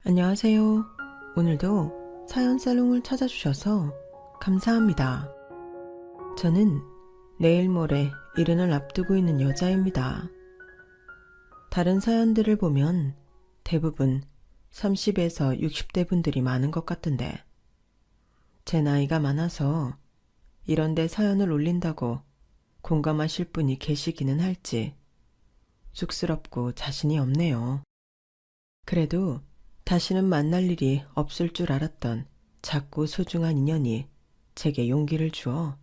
안녕하세요. 오늘도 사연 살롱을 찾아주셔서 감사합니다. 저는 내일 모레 일흔을 앞두고 있는 여자입니다. 다른 사연들을 보면 대부분 30에서 60대 분들이 많은 것 같던데 제 나이가 많아서 이런데 사연을 올린다고 공감하실 분이 계시기는 할지 쑥스럽고 자신이 없네요. 그래도 다시는 만날 일이 없을 줄 알았던 작고 소중한 인연이 제게 용기를 주어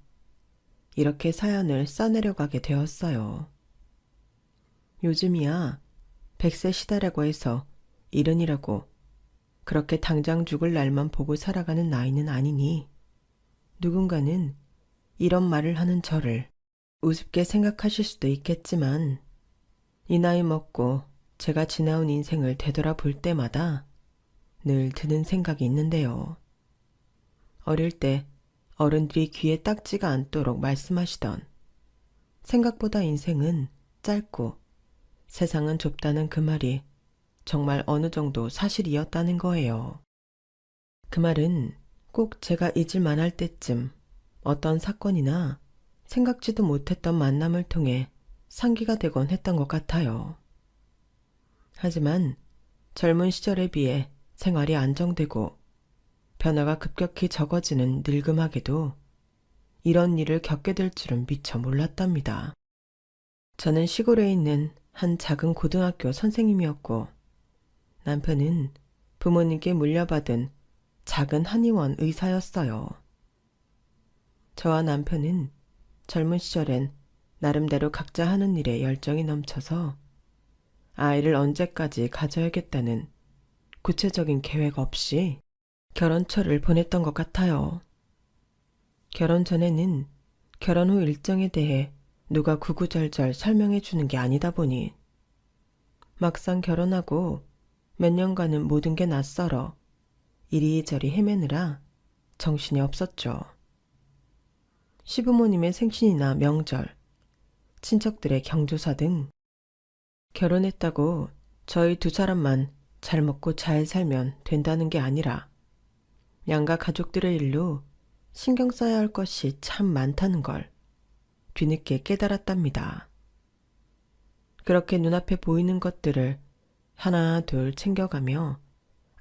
이렇게 사연을 써내려가게 되었어요. 요즘이야 100세 시대라고 해서 일흔이라고 그렇게 당장 죽을 날만 보고 살아가는 나이는 아니니 누군가는 이런 말을 하는 저를 우습게 생각하실 수도 있겠지만 이 나이 먹고 제가 지나온 인생을 되돌아볼 때마다 늘 드는 생각이 있는데요. 어릴 때 어른들이 귀에 딱지가 않도록 말씀하시던 생각보다 인생은 짧고 세상은 좁다는 그 말이 정말 어느 정도 사실이었다는 거예요. 그 말은 꼭 제가 잊을만 할 때쯤 어떤 사건이나 생각지도 못했던 만남을 통해 상기가 되곤 했던 것 같아요. 하지만 젊은 시절에 비해 생활이 안정되고 변화가 급격히 적어지는 늙음하게도 이런 일을 겪게 될 줄은 미처 몰랐답니다. 저는 시골에 있는 한 작은 고등학교 선생님이었고 남편은 부모님께 물려받은 작은 한의원 의사였어요. 저와 남편은 젊은 시절엔 나름대로 각자 하는 일에 열정이 넘쳐서 아이를 언제까지 가져야겠다는 구체적인 계획 없이 결혼철을 보냈던 것 같아요. 결혼 전에는 결혼 후 일정에 대해 누가 구구절절 설명해 주는 게 아니다 보니 막상 결혼하고 몇 년간은 모든 게 낯설어 이리저리 헤매느라 정신이 없었죠. 시부모님의 생신이나 명절, 친척들의 경조사 등 결혼했다고 저희 두 사람만 잘 먹고 잘 살면 된다는 게 아니라 양가 가족들의 일로 신경 써야 할 것이 참 많다는 걸 뒤늦게 깨달았답니다. 그렇게 눈앞에 보이는 것들을 하나 둘 챙겨가며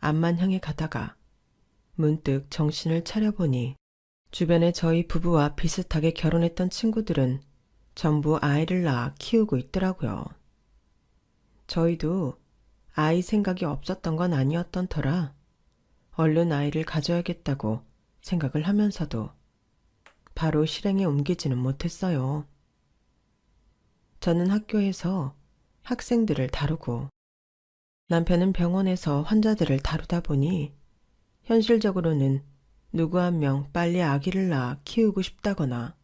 앞만 향해 가다가 문득 정신을 차려보니 주변에 저희 부부와 비슷하게 결혼했던 친구들은 전부 아이를 낳아 키우고 있더라고요. 저희도 아이 생각이 없었던 건 아니었던 터라 얼른 아이를 가져야겠다고 생각을 하면서도 바로 실행에 옮기지는 못했어요. 저는 학교에서 학생들을 다루고 남편은 병원에서 환자들을 다루다 보니 현실적으로는 누구 한 명 빨리 아기를 낳아 키우고 싶다거나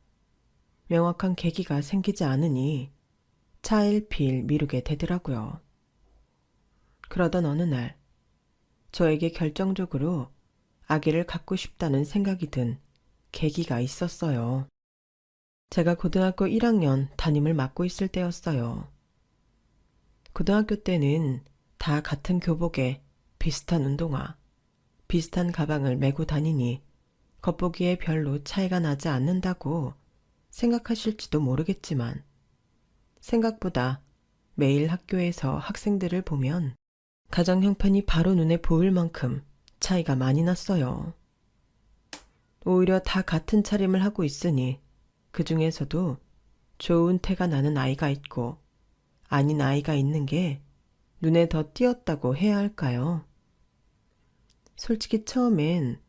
명확한 계기가 생기지 않으니 차일피일 미루게 되더라고요. 그러던 어느 날 저에게 결정적으로 아기를 갖고 싶다는 생각이 든 계기가 있었어요. 제가 고등학교 1학년 담임을 맡고 있을 때였어요. 고등학교 때는 다 같은 교복에 비슷한 운동화, 비슷한 가방을 메고 다니니 겉보기에 별로 차이가 나지 않는다고 생각하실지도 모르겠지만 생각보다 매일 학교에서 학생들을 보면 가정 형편이 바로 눈에 보일 만큼 차이가 많이 났어요. 오히려 다 같은 차림을 하고 있으니 그 중에서도 좋은 태가 나는 아이가 있고 아닌 아이가 있는 게 눈에 더 띄었다고 해야 할까요? 솔직히 처음엔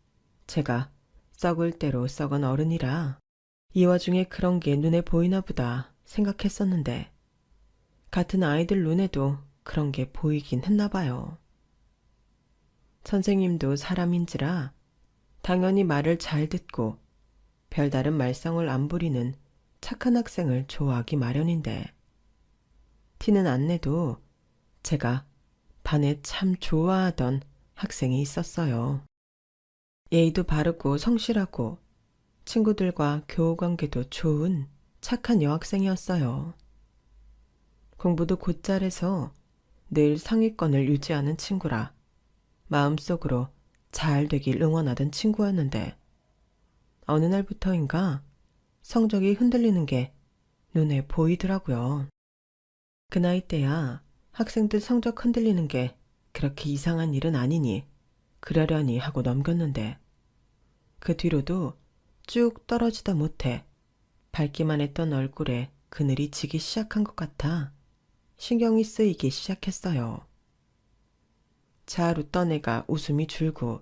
제가 썩을 대로 썩은 어른이라 이 와중에 그런 게 눈에 보이나 보다 생각했었는데 같은 아이들 눈에도 그런 게 보이긴 했나 봐요. 선생님도 사람인지라 당연히 말을 잘 듣고 별다른 말썽을 안 부리는 착한 학생을 좋아하기 마련인데 티는 안 내도 제가 반에 참 좋아하던 학생이 있었어요. 예의도 바르고 성실하고 친구들과 교우관계도 좋은 착한 여학생이었어요. 공부도 곧잘해서 늘 상위권을 유지하는 친구라 마음속으로 잘 되길 응원하던 친구였는데 어느 날부터인가 성적이 흔들리는 게 눈에 보이더라고요. 그 나이 때야 학생들 성적 흔들리는 게 그렇게 이상한 일은 아니니 그러려니 하고 넘겼는데 그 뒤로도 쭉 떨어지다 못해 밝기만 했던 얼굴에 그늘이 지기 시작한 것 같아 신경이 쓰이기 시작했어요. 잘 웃던 애가 웃음이 줄고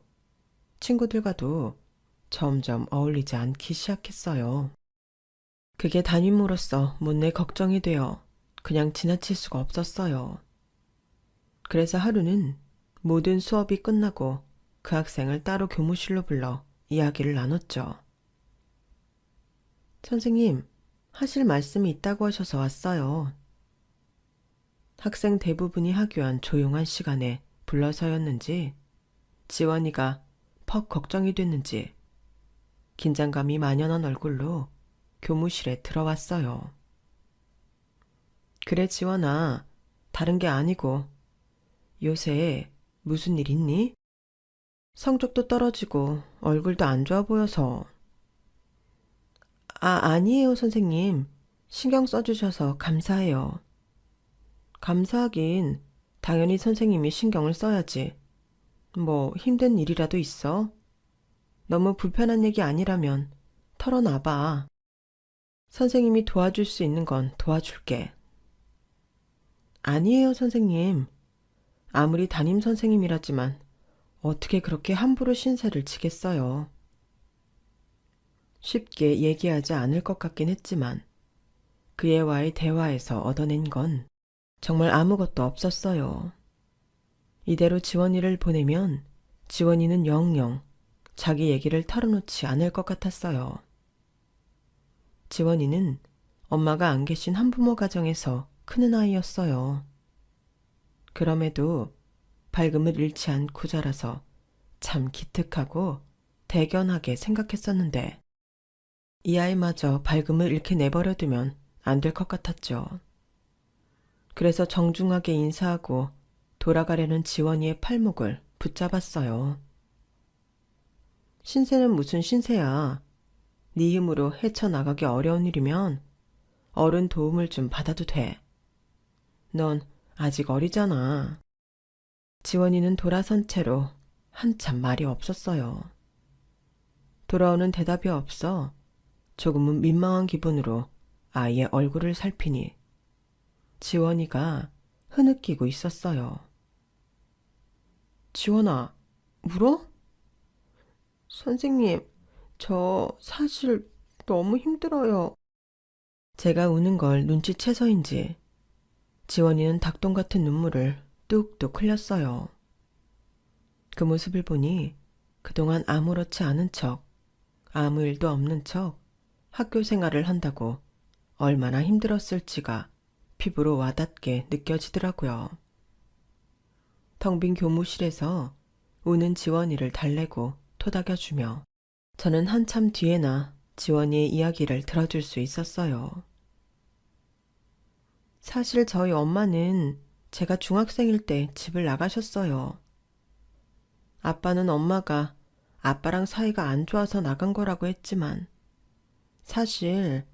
친구들과도 점점 어울리지 않기 시작했어요. 그게 담임으로서 못내 걱정이 되어 그냥 지나칠 수가 없었어요. 그래서 하루는 모든 수업이 끝나고 그 학생을 따로 교무실로 불러 이야기를 나눴죠. 선생님, 하실 말씀이 있다고 하셔서 왔어요. 학생 대부분이 하교한 조용한 시간에 불러서였는지 지원이가 퍽 걱정이 됐는지 긴장감이 만연한 얼굴로 교무실에 들어왔어요. 그래 지원아, 다른 게 아니고 요새 무슨 일 있니? 성적도 떨어지고 얼굴도 안 좋아 보여서. 아니에요 선생님. 신경 써주셔서 감사해요. 감사하긴 당연히 선생님이 신경을 써야지. 뭐 힘든 일이라도 있어? 너무 불편한 얘기 아니라면 털어놔봐. 선생님이 도와줄 수 있는 건 도와줄게. 아니에요 선생님. 아무리 담임 선생님이라지만 어떻게 그렇게 함부로 신세를 지겠어요. 쉽게 얘기하지 않을 것 같긴 했지만 그 애와의 대화에서 얻어낸 건 정말 아무것도 없었어요. 이대로 지원이를 보내면 지원이는 영영 자기 얘기를 털어놓지 않을 것 같았어요. 지원이는 엄마가 안 계신 한부모 가정에서 크는 아이였어요. 그럼에도 밝음을 잃지 않고 자라서 참 기특하고 대견하게 생각했었는데 이 아이마저 밝음을 잃게 내버려두면 안 될 것 같았죠. 그래서 정중하게 인사하고 돌아가려는 지원이의 팔목을 붙잡았어요. 신세는 무슨 신세야. 네 힘으로 헤쳐나가기 어려운 일이면 어른 도움을 좀 받아도 돼. 넌 아직 어리잖아. 지원이는 돌아선 채로 한참 말이 없었어요. 돌아오는 대답이 없어 조금은 민망한 기분으로 아이의 얼굴을 살피니 지원이가 흐느끼고 있었어요. 지원아, 울어? 선생님, 저 사실 너무 힘들어요. 제가 우는 걸 눈치채서인지 지원이는 닭똥 같은 눈물을 뚝뚝 흘렸어요. 그 모습을 보니 그동안 아무렇지 않은 척, 아무 일도 없는 척 학교 생활을 한다고 얼마나 힘들었을지가 피부로 와닿게 느껴지더라고요. 텅 빈 교무실에서 우는 지원이를 달래고 토닥여주며 저는 한참 뒤에나 지원이의 이야기를 들어줄 수 있었어요. 사실 저희 엄마는 제가 중학생일 때 집을 나가셨어요. 아빠는 엄마가 아빠랑 사이가 안 좋아서 나간 거라고 했지만 사실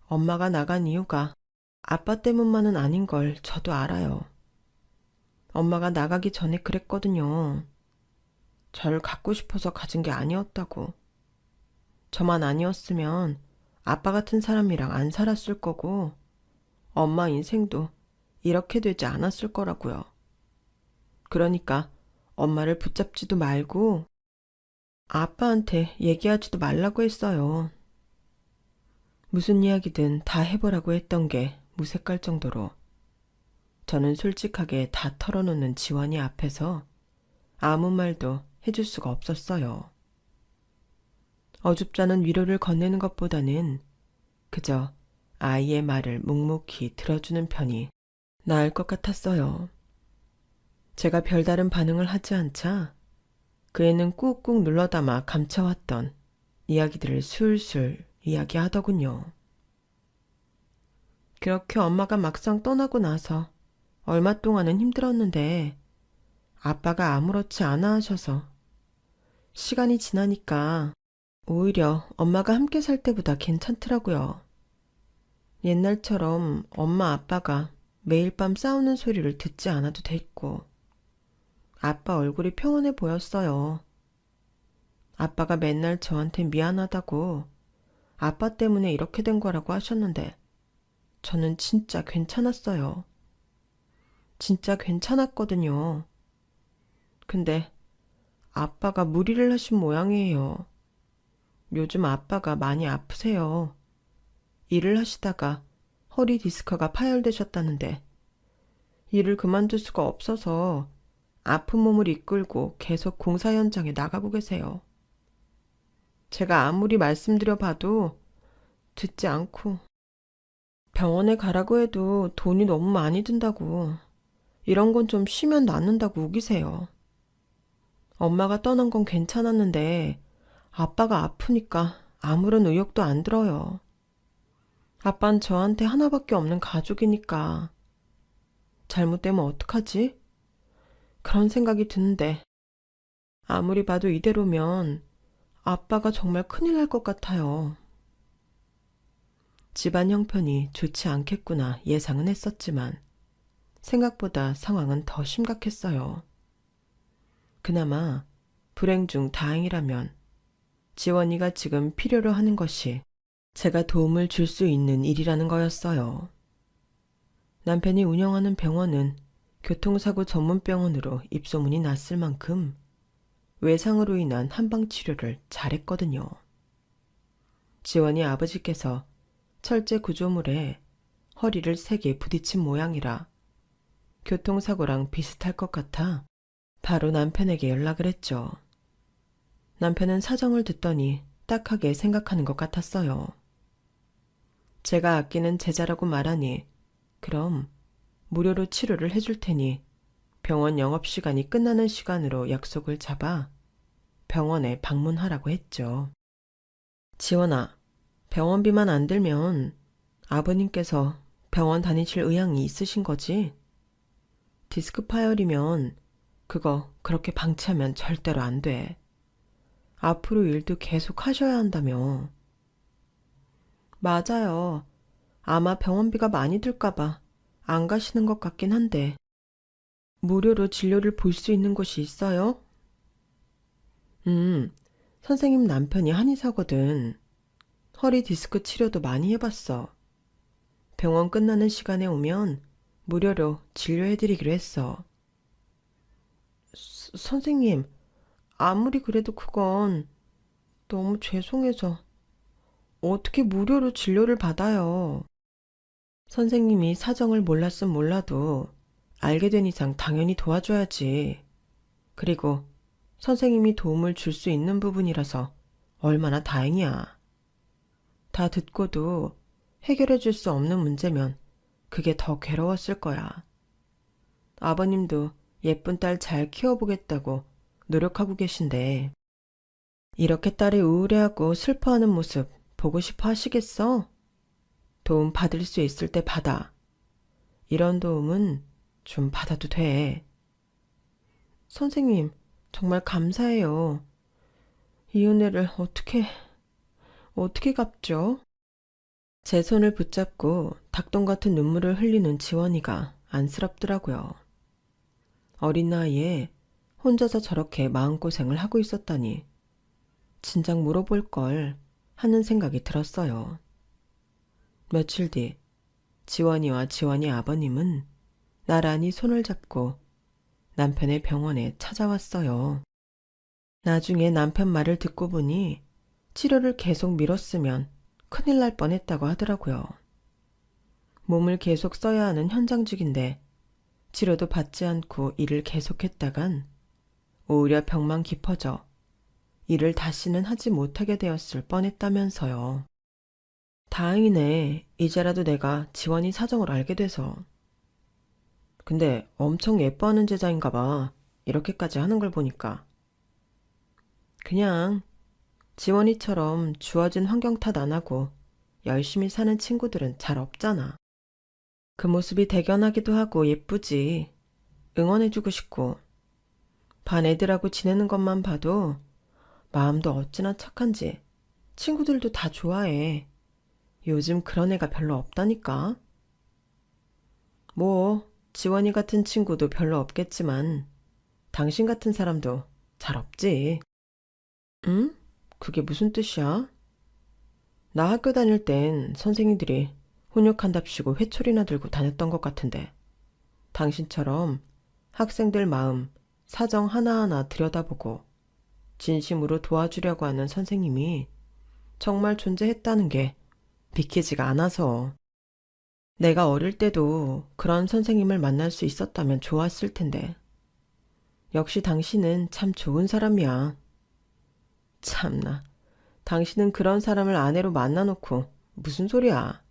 엄마가 나간 이유가 아빠 때문만은 아닌 걸 저도 알아요. 엄마가 나가기 전에 그랬거든요. 저를 갖고 싶어서 가진 게 아니었다고. 저만 아니었으면 아빠 같은 사람이랑 안 살았을 거고 엄마 인생도 이렇게 되지 않았을 거라고요. 그러니까 엄마를 붙잡지도 말고 아빠한테 얘기하지도 말라고 했어요. 무슨 이야기든 다 해보라고 했던 게 무색할 정도로 저는 솔직하게 다 털어놓는 지원이 앞에서 아무 말도 해줄 수가 없었어요. 어줍잖은 위로를 건네는 것보다는 그저 아이의 말을 묵묵히 들어주는 편이 나을 것 같았어요. 제가 별다른 반응을 하지 않자 그 애는 꾹꾹 눌러담아 감춰왔던 이야기들을 술술 이야기하더군요. 그렇게 엄마가 막상 떠나고 나서 얼마 동안은 힘들었는데 아빠가 아무렇지 않아 하셔서 시간이 지나니까 오히려 엄마가 함께 살 때보다 괜찮더라고요. 옛날처럼 엄마 아빠가 매일 밤 싸우는 소리를 듣지 않아도 됐고 아빠 얼굴이 평온해 보였어요. 아빠가 맨날 저한테 미안하다고 아빠 때문에 이렇게 된 거라고 하셨는데 저는 진짜 괜찮았어요. 진짜 괜찮았거든요. 근데 아빠가 무리를 하신 모양이에요. 요즘 아빠가 많이 아프세요. 일을 하시다가 허리 디스크가 파열되셨다는데 일을 그만둘 수가 없어서 아픈 몸을 이끌고 계속 공사 현장에 나가고 계세요. 제가 아무리 말씀드려봐도 듣지 않고 병원에 가라고 해도 돈이 너무 많이 든다고 이런 건 좀 쉬면 낫는다고 우기세요. 엄마가 떠난 건 괜찮았는데 아빠가 아프니까 아무런 의욕도 안 들어요. 아빤 저한테 하나밖에 없는 가족이니까 잘못되면 어떡하지? 그런 생각이 드는데 아무리 봐도 이대로면 아빠가 정말 큰일 날 것 같아요. 집안 형편이 좋지 않겠구나 예상은 했었지만 생각보다 상황은 더 심각했어요. 그나마 불행 중 다행이라면 지원이가 지금 필요로 하는 것이 제가 도움을 줄 수 있는 일이라는 거였어요. 남편이 운영하는 병원은 교통사고 전문병원으로 입소문이 났을 만큼 외상으로 인한 한방치료를 잘했거든요. 지원이 아버지께서 철제 구조물에 허리를 세게 부딪힌 모양이라 교통사고랑 비슷할 것 같아 바로 남편에게 연락을 했죠. 남편은 사정을 듣더니 딱하게 생각하는 것 같았어요. 제가 아끼는 제자라고 말하니 그럼 무료로 치료를 해줄 테니 병원 영업시간이 끝나는 시간으로 약속을 잡아 병원에 방문하라고 했죠. 지원아, 병원비만 안 들면 아버님께서 병원 다니실 의향이 있으신 거지? 디스크 파열이면 그거 그렇게 방치하면 절대로 안 돼. 앞으로 일도 계속 하셔야 한다며. 맞아요. 아마 병원비가 많이 들까봐 안 가시는 것 같긴 한데 무료로 진료를 볼 수 있는 곳이 있어요? 선생님 남편이 한의사거든. 허리 디스크 치료도 많이 해봤어. 병원 끝나는 시간에 오면 무료로 진료해드리기로 했어. 선생님, 아무리 그래도 그건 너무 죄송해서 어떻게 무료로 진료를 받아요? 선생님이 사정을 몰랐음 몰라도 알게 된 이상 당연히 도와줘야지. 그리고 선생님이 도움을 줄 수 있는 부분이라서 얼마나 다행이야. 다 듣고도 해결해 줄 수 없는 문제면 그게 더 괴로웠을 거야. 아버님도 예쁜 딸 잘 키워보겠다고 노력하고 계신데 이렇게 딸이 우울해하고 슬퍼하는 모습 보고 싶어 하시겠어? 도움 받을 수 있을 때 받아. 이런 도움은 좀 받아도 돼. 선생님, 정말 감사해요. 이 은혜를 어떻게 갚죠? 제 손을 붙잡고 닭똥 같은 눈물을 흘리는 지원이가 안쓰럽더라고요. 어린 나이에 혼자서 저렇게 마음고생을 하고 있었다니 진작 물어볼 걸 하는 생각이 들었어요. 며칠 뒤 지원이와 지원이 아버님은 나란히 손을 잡고 남편의 병원에 찾아왔어요. 나중에 남편 말을 듣고 보니 치료를 계속 미뤘으면 큰일 날 뻔했다고 하더라고요. 몸을 계속 써야 하는 현장직인데 치료도 받지 않고 일을 계속했다간 오히려 병만 깊어져 일을 다시는 하지 못하게 되었을 뻔했다면서요. 다행이네. 이제라도 내가 지원이 사정을 알게 돼서. 근데 엄청 예뻐하는 제자인가 봐. 이렇게까지 하는 걸 보니까. 그냥 지원이처럼 주어진 환경 탓 안 하고 열심히 사는 친구들은 잘 없잖아. 그 모습이 대견하기도 하고 예쁘지. 응원해주고 싶고 반 애들하고 지내는 것만 봐도 마음도 어찌나 착한지 친구들도 다 좋아해. 요즘 그런 애가 별로 없다니까. 뭐, 지원이 같은 친구도 별로 없겠지만 당신 같은 사람도 잘 없지. 응? 그게 무슨 뜻이야? 나 학교 다닐 땐 선생님들이 훈육한답시고 회초리나 들고 다녔던 것 같은데 당신처럼 학생들 마음, 사정 하나하나 들여다보고 진심으로 도와주려고 하는 선생님이 정말 존재했다는 게 믿기지가 않아서. 내가 어릴 때도 그런 선생님을 만날 수 있었다면 좋았을 텐데. 역시 당신은 참 좋은 사람이야. 참나, 당신은 그런 사람을 아내로 만나놓고 무슨 소리야.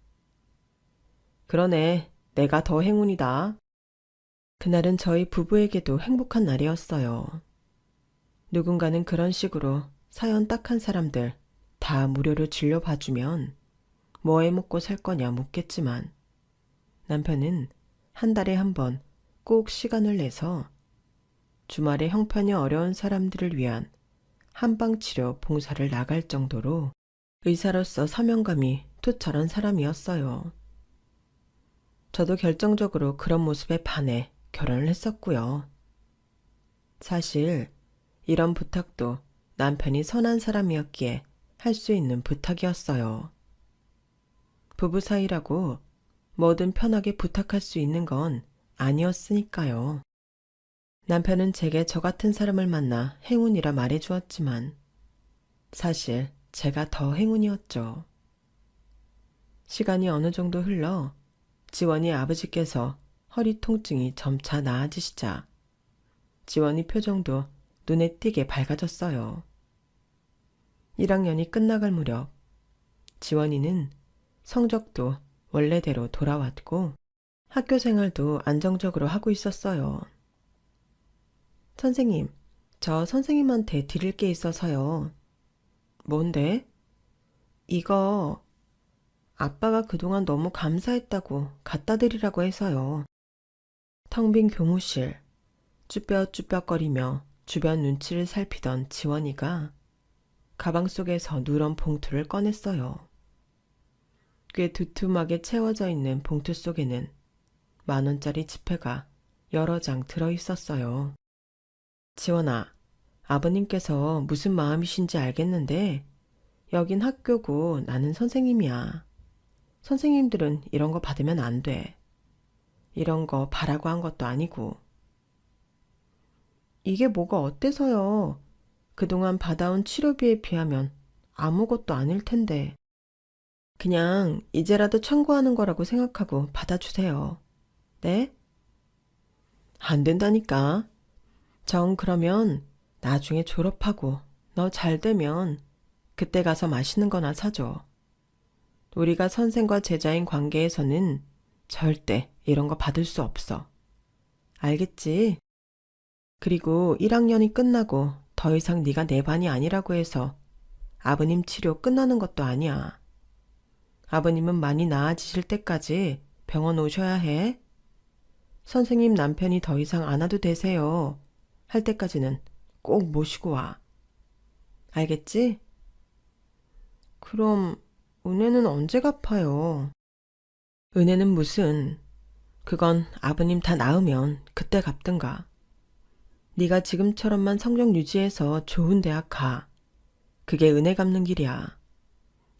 그러네, 내가 더 행운이다. 그날은 저희 부부에게도 행복한 날이었어요. 누군가는 그런 식으로 사연 딱한 사람들 다 무료로 진료봐주면 뭐 해먹고 살 거냐 묻겠지만 남편은 한 달에 한 번 꼭 시간을 내서 주말에 형편이 어려운 사람들을 위한 한방치료 봉사를 나갈 정도로 의사로서 사명감이 투철한 사람이었어요. 저도 결정적으로 그런 모습에 반해 결혼을 했었고요. 사실 이런 부탁도 남편이 선한 사람이었기에 할 수 있는 부탁이었어요. 부부 사이라고 뭐든 편하게 부탁할 수 있는 건 아니었으니까요. 남편은 제게 저 같은 사람을 만나 행운이라 말해주었지만 사실 제가 더 행운이었죠. 시간이 어느 정도 흘러 지원이 아버지께서 허리 통증이 점차 나아지시자 지원이 표정도 눈에 띄게 밝아졌어요. 1학년이 끝나갈 무렵 지원이는 성적도 원래대로 돌아왔고 학교 생활도 안정적으로 하고 있었어요. 선생님, 저 선생님한테 드릴 게 있어서요. 뭔데? 이거 아빠가 그동안 너무 감사했다고 갖다 드리라고 해서요. 텅 빈 교무실, 쭈뼛쭈뼛거리며 주변 눈치를 살피던 지원이가 가방 속에서 누런 봉투를 꺼냈어요. 꽤 두툼하게 채워져 있는 봉투 속에는 10,000원짜리 지폐가 여러 장 들어있었어요. 지원아, 아버님께서 무슨 마음이신지 알겠는데 여긴 학교고 나는 선생님이야. 선생님들은 이런 거 받으면 안 돼. 이런 거 바라고 한 것도 아니고. 이게 뭐가 어때서요? 그동안 받아온 치료비에 비하면 아무것도 아닐 텐데. 그냥 이제라도 청구하는 거라고 생각하고 받아주세요. 네? 안 된다니까. 정 그러면 나중에 졸업하고 너 잘 되면 그때 가서 맛있는 거나 사줘. 우리가 선생과 제자인 관계에서는 절대 이런 거 받을 수 없어. 알겠지? 그리고 1학년이 끝나고 더 이상 네가 내 반이 아니라고 해서 아버님 치료 끝나는 것도 아니야. 아버님은 많이 나아지실 때까지 병원 오셔야 해. 선생님 남편이 더 이상 안 와도 되세요. 할 때까지는 꼭 모시고 와. 알겠지? 그럼 은혜는 언제 갚아요? 은혜는 무슨, 그건 아버님 다 나으면 그때 갚든가. 네가 지금처럼만 성적 유지해서 좋은 대학 가. 그게 은혜 갚는 길이야.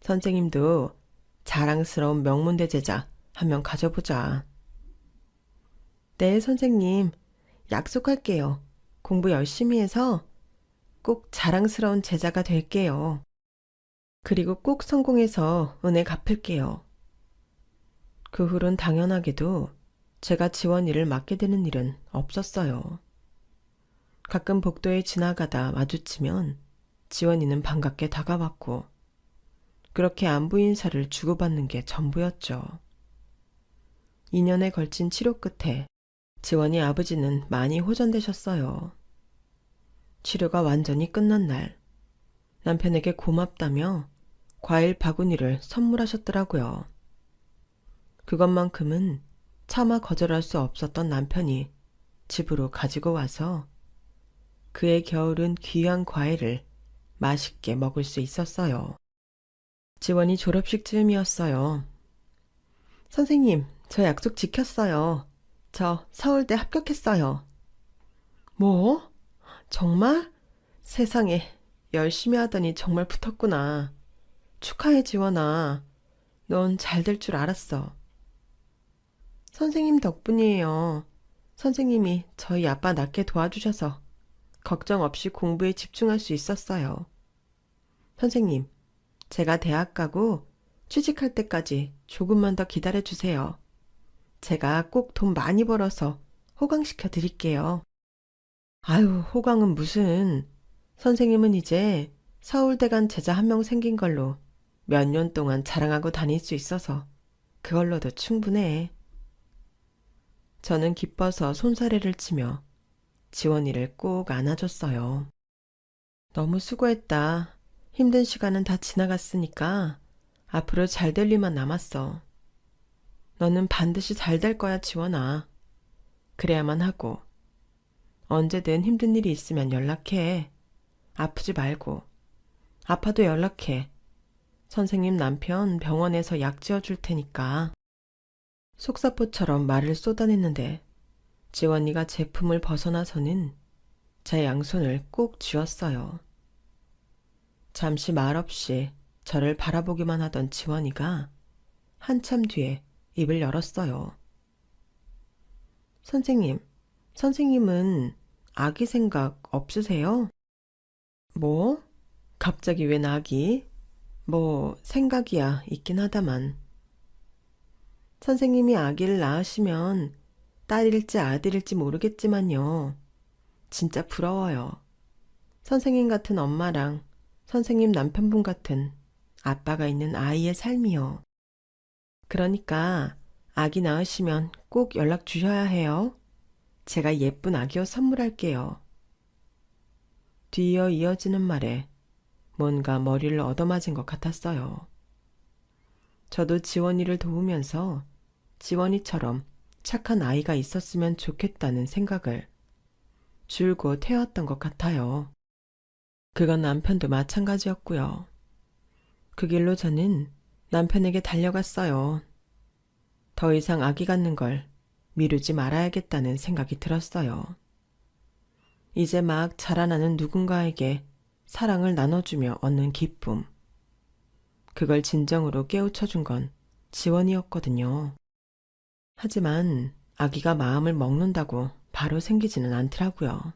선생님도 자랑스러운 명문대 제자 한 명 가져보자. 네, 선생님. 약속할게요. 공부 열심히 해서 꼭 자랑스러운 제자가 될게요. 그리고 꼭 성공해서 은혜 갚을게요. 그 후론 당연하게도 제가 지원이를 맡게 되는 일은 없었어요. 가끔 복도에 지나가다 마주치면 지원이는 반갑게 다가왔고 그렇게 안부 인사를 주고받는 게 전부였죠. 2년에 걸친 치료 끝에 지원이 아버지는 많이 호전되셨어요. 치료가 완전히 끝난 날 남편에게 고맙다며 과일 바구니를 선물하셨더라고요. 그것만큼은 차마 거절할 수 없었던 남편이 집으로 가지고 와서 그의 겨울은 귀한 과일을 맛있게 먹을 수 있었어요. 지원이 졸업식 즈음이었어요. 선생님, 저 약속 지켰어요. 저 서울대 합격했어요. 뭐? 정말? 세상에, 열심히 하더니 정말 붙었구나. 축하해, 지원아. 넌 잘 될 줄 알았어. 선생님 덕분이에요. 선생님이 저희 아빠 낫게 도와주셔서 걱정 없이 공부에 집중할 수 있었어요. 선생님, 제가 대학 가고 취직할 때까지 조금만 더 기다려 주세요. 제가 꼭 돈 많이 벌어서 호강시켜 드릴게요. 아유, 호강은 무슨. 선생님은 이제 서울대 간 제자 한 명 생긴 걸로 몇 년 동안 자랑하고 다닐 수 있어서 그걸로도 충분해. 저는 기뻐서 손사래를 치며 지원이를 꼭 안아줬어요. 너무 수고했다. 힘든 시간은 다 지나갔으니까 앞으로 잘 될 일만 남았어. 너는 반드시 잘 될 거야, 지원아. 그래야만 하고. 언제든 힘든 일이 있으면 연락해. 아프지 말고. 아파도 연락해. 선생님 남편 병원에서 약 지어줄 테니까. 속사포처럼 말을 쏟아냈는데 지원이가 제품을 벗어나서는 제 양손을 꼭 쥐었어요. 잠시 말없이 저를 바라보기만 하던 지원이가 한참 뒤에 입을 열었어요. 선생님, 선생님은 아기 생각 없으세요? 뭐? 갑자기 웬 아기? 뭐 생각이야 있긴 하다만. 선생님이 아기를 낳으시면 딸일지 아들일지 모르겠지만요. 진짜 부러워요. 선생님 같은 엄마랑 선생님 남편분 같은 아빠가 있는 아이의 삶이요. 그러니까 아기 낳으시면 꼭 연락 주셔야 해요. 제가 예쁜 아기 옷 선물할게요. 뒤이어 이어지는 말에 뭔가 머리를 얻어맞은 것 같았어요. 저도 지원이를 도우면서 지원이처럼 착한 아이가 있었으면 좋겠다는 생각을 줄곧 해왔던 것 같아요. 그건 남편도 마찬가지였고요. 그 길로 저는 남편에게 달려갔어요. 더 이상 아기 갖는 걸 미루지 말아야겠다는 생각이 들었어요. 이제 막 자라나는 누군가에게 사랑을 나눠주며 얻는 기쁨. 그걸 진정으로 깨우쳐준 건 지원이었거든요. 하지만 아기가 마음을 먹는다고 바로 생기지는 않더라고요.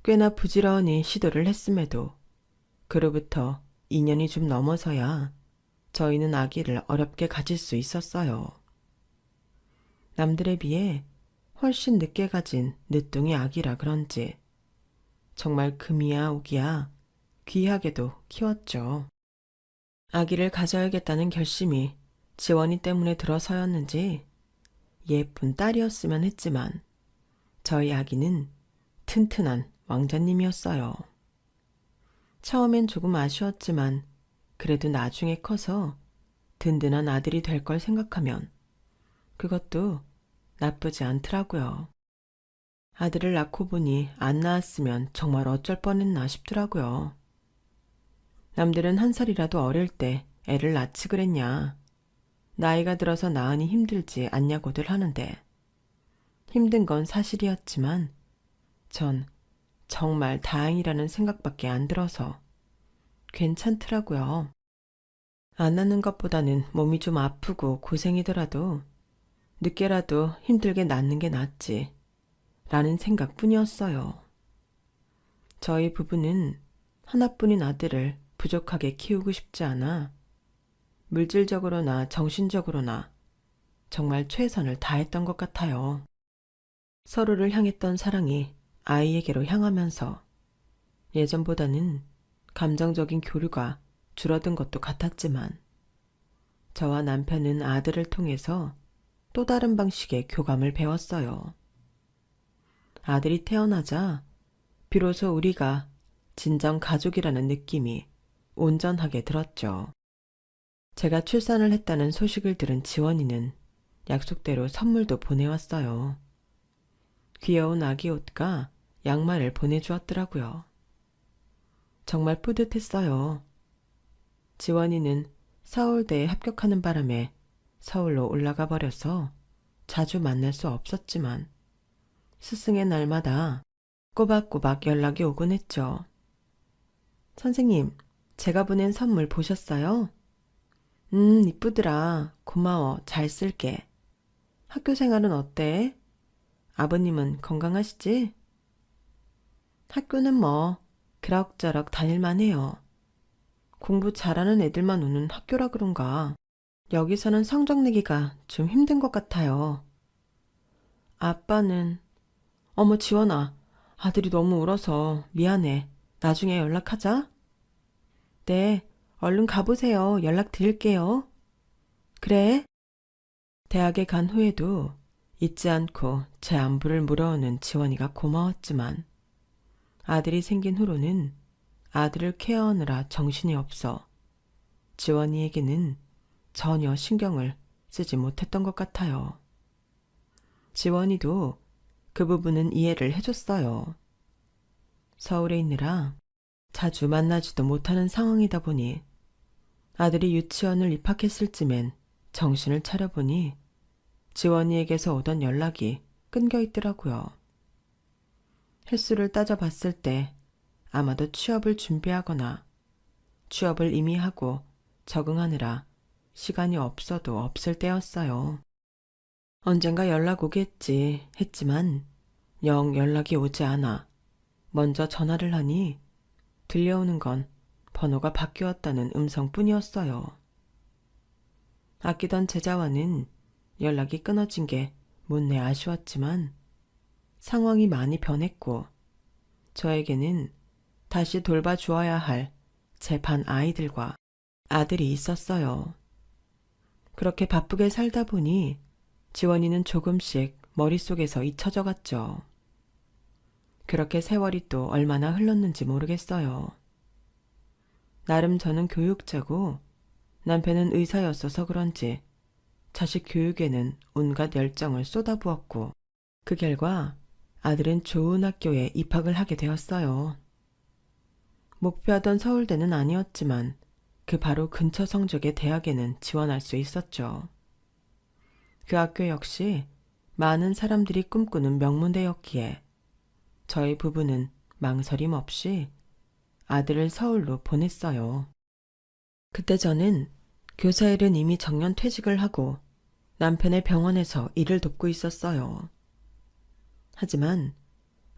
꽤나 부지런히 시도를 했음에도 그로부터 2년이 좀 넘어서야 저희는 아기를 어렵게 가질 수 있었어요. 남들에 비해 훨씬 늦게 가진 늦둥이 아기라 그런지 정말 금이야 오기야 귀하게도 키웠죠. 아기를 가져야겠다는 결심이 지원이 때문에 들어서였는지 예쁜 딸이었으면 했지만 저희 아기는 튼튼한 왕자님이었어요. 처음엔 조금 아쉬웠지만 그래도 나중에 커서 든든한 아들이 될 걸 생각하면 그것도 나쁘지 않더라고요. 아들을 낳고 보니 안 낳았으면 정말 어쩔 뻔했나 싶더라고요. 남들은 한 살이라도 어릴 때 애를 낳지 그랬냐. 나이가 들어서 낳으니 힘들지 않냐고들 하는데 힘든 건 사실이었지만 전 정말 다행이라는 생각밖에 안 들어서 괜찮더라고요. 안 낳는 것보다는 몸이 좀 아프고 고생이더라도 늦게라도 힘들게 낳는 게 낫지 라는 생각뿐이었어요. 저희 부부는 하나뿐인 아들을 부족하게 키우고 싶지 않아 물질적으로나 정신적으로나 정말 최선을 다했던 것 같아요. 서로를 향했던 사랑이 아이에게로 향하면서 예전보다는 감정적인 교류가 줄어든 것도 같았지만 저와 남편은 아들을 통해서 또 다른 방식의 교감을 배웠어요. 아들이 태어나자 비로소 우리가 진정 가족이라는 느낌이 온전하게 들었죠. 제가 출산을 했다는 소식을 들은 지원이는 약속대로 선물도 보내왔어요. 귀여운 아기 옷과 양말을 보내주었더라고요. 정말 뿌듯했어요. 지원이는 서울대에 합격하는 바람에 서울로 올라가 버려서 자주 만날 수 없었지만 스승의 날마다 꼬박꼬박 연락이 오곤 했죠. 선생님, 제가 보낸 선물 보셨어요? 이쁘더라. 고마워. 잘 쓸게. 학교 생활은 어때? 아버님은 건강하시지? 학교는 뭐 그럭저럭 다닐만 해요. 공부 잘하는 애들만 오는 학교라 그런가. 여기서는 성적 내기가 좀 힘든 것 같아요. 아빠는 어머 지원아, 아들이 너무 울어서 미안해. 나중에 연락하자. 네, 얼른 가보세요. 연락 드릴게요. 그래. 대학에 간 후에도 잊지 않고 제 안부를 물어오는 지원이가 고마웠지만 아들이 생긴 후로는 아들을 케어하느라 정신이 없어 지원이에게는 전혀 신경을 쓰지 못했던 것 같아요. 지원이도 그 부분은 이해를 해줬어요. 서울에 있느라 자주 만나지도 못하는 상황이다 보니 아들이 유치원을 입학했을 쯤엔 정신을 차려보니 지원이에게서 오던 연락이 끊겨 있더라고요. 횟수를 따져봤을 때 아마도 취업을 준비하거나 취업을 이미 하고 적응하느라 시간이 없어도 없을 때였어요. 언젠가 연락 오겠지 했지만 영 연락이 오지 않아 먼저 전화를 하니 들려오는 건 번호가 바뀌었다는 음성뿐이었어요. 아끼던 제자와는 연락이 끊어진 게 못내 아쉬웠지만 상황이 많이 변했고 저에게는 다시 돌봐주어야 할 제 반 아이들과 아들이 있었어요. 그렇게 바쁘게 살다 보니 지원이는 조금씩 머릿속에서 잊혀져 갔죠. 그렇게 세월이 또 얼마나 흘렀는지 모르겠어요. 나름 저는 교육자고 남편은 의사였어서 그런지 자식 교육에는 온갖 열정을 쏟아부었고 그 결과 아들은 좋은 학교에 입학을 하게 되었어요. 목표하던 서울대는 아니었지만 그 바로 근처 성적의 대학에는 지원할 수 있었죠. 그 학교 역시 많은 사람들이 꿈꾸는 명문대였기에 저희 부부는 망설임 없이 아들을 서울로 보냈어요. 그때 저는 교사 일은 이미 정년 퇴직을 하고 남편의 병원에서 일을 돕고 있었어요. 하지만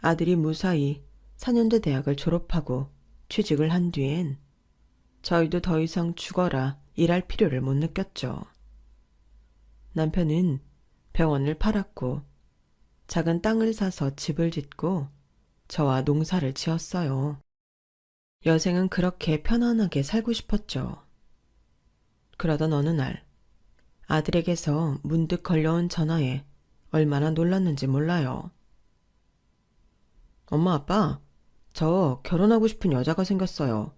아들이 무사히 4년제 대학을 졸업하고 취직을 한 뒤엔 저희도 더 이상 죽어라 일할 필요를 못 느꼈죠. 남편은 병원을 팔았고 작은 땅을 사서 집을 짓고 저와 농사를 지었어요. 여생은 그렇게 편안하게 살고 싶었죠. 그러던 어느 날 아들에게서 문득 걸려온 전화에 얼마나 놀랐는지 몰라요. 엄마 아빠, 저 결혼하고 싶은 여자가 생겼어요.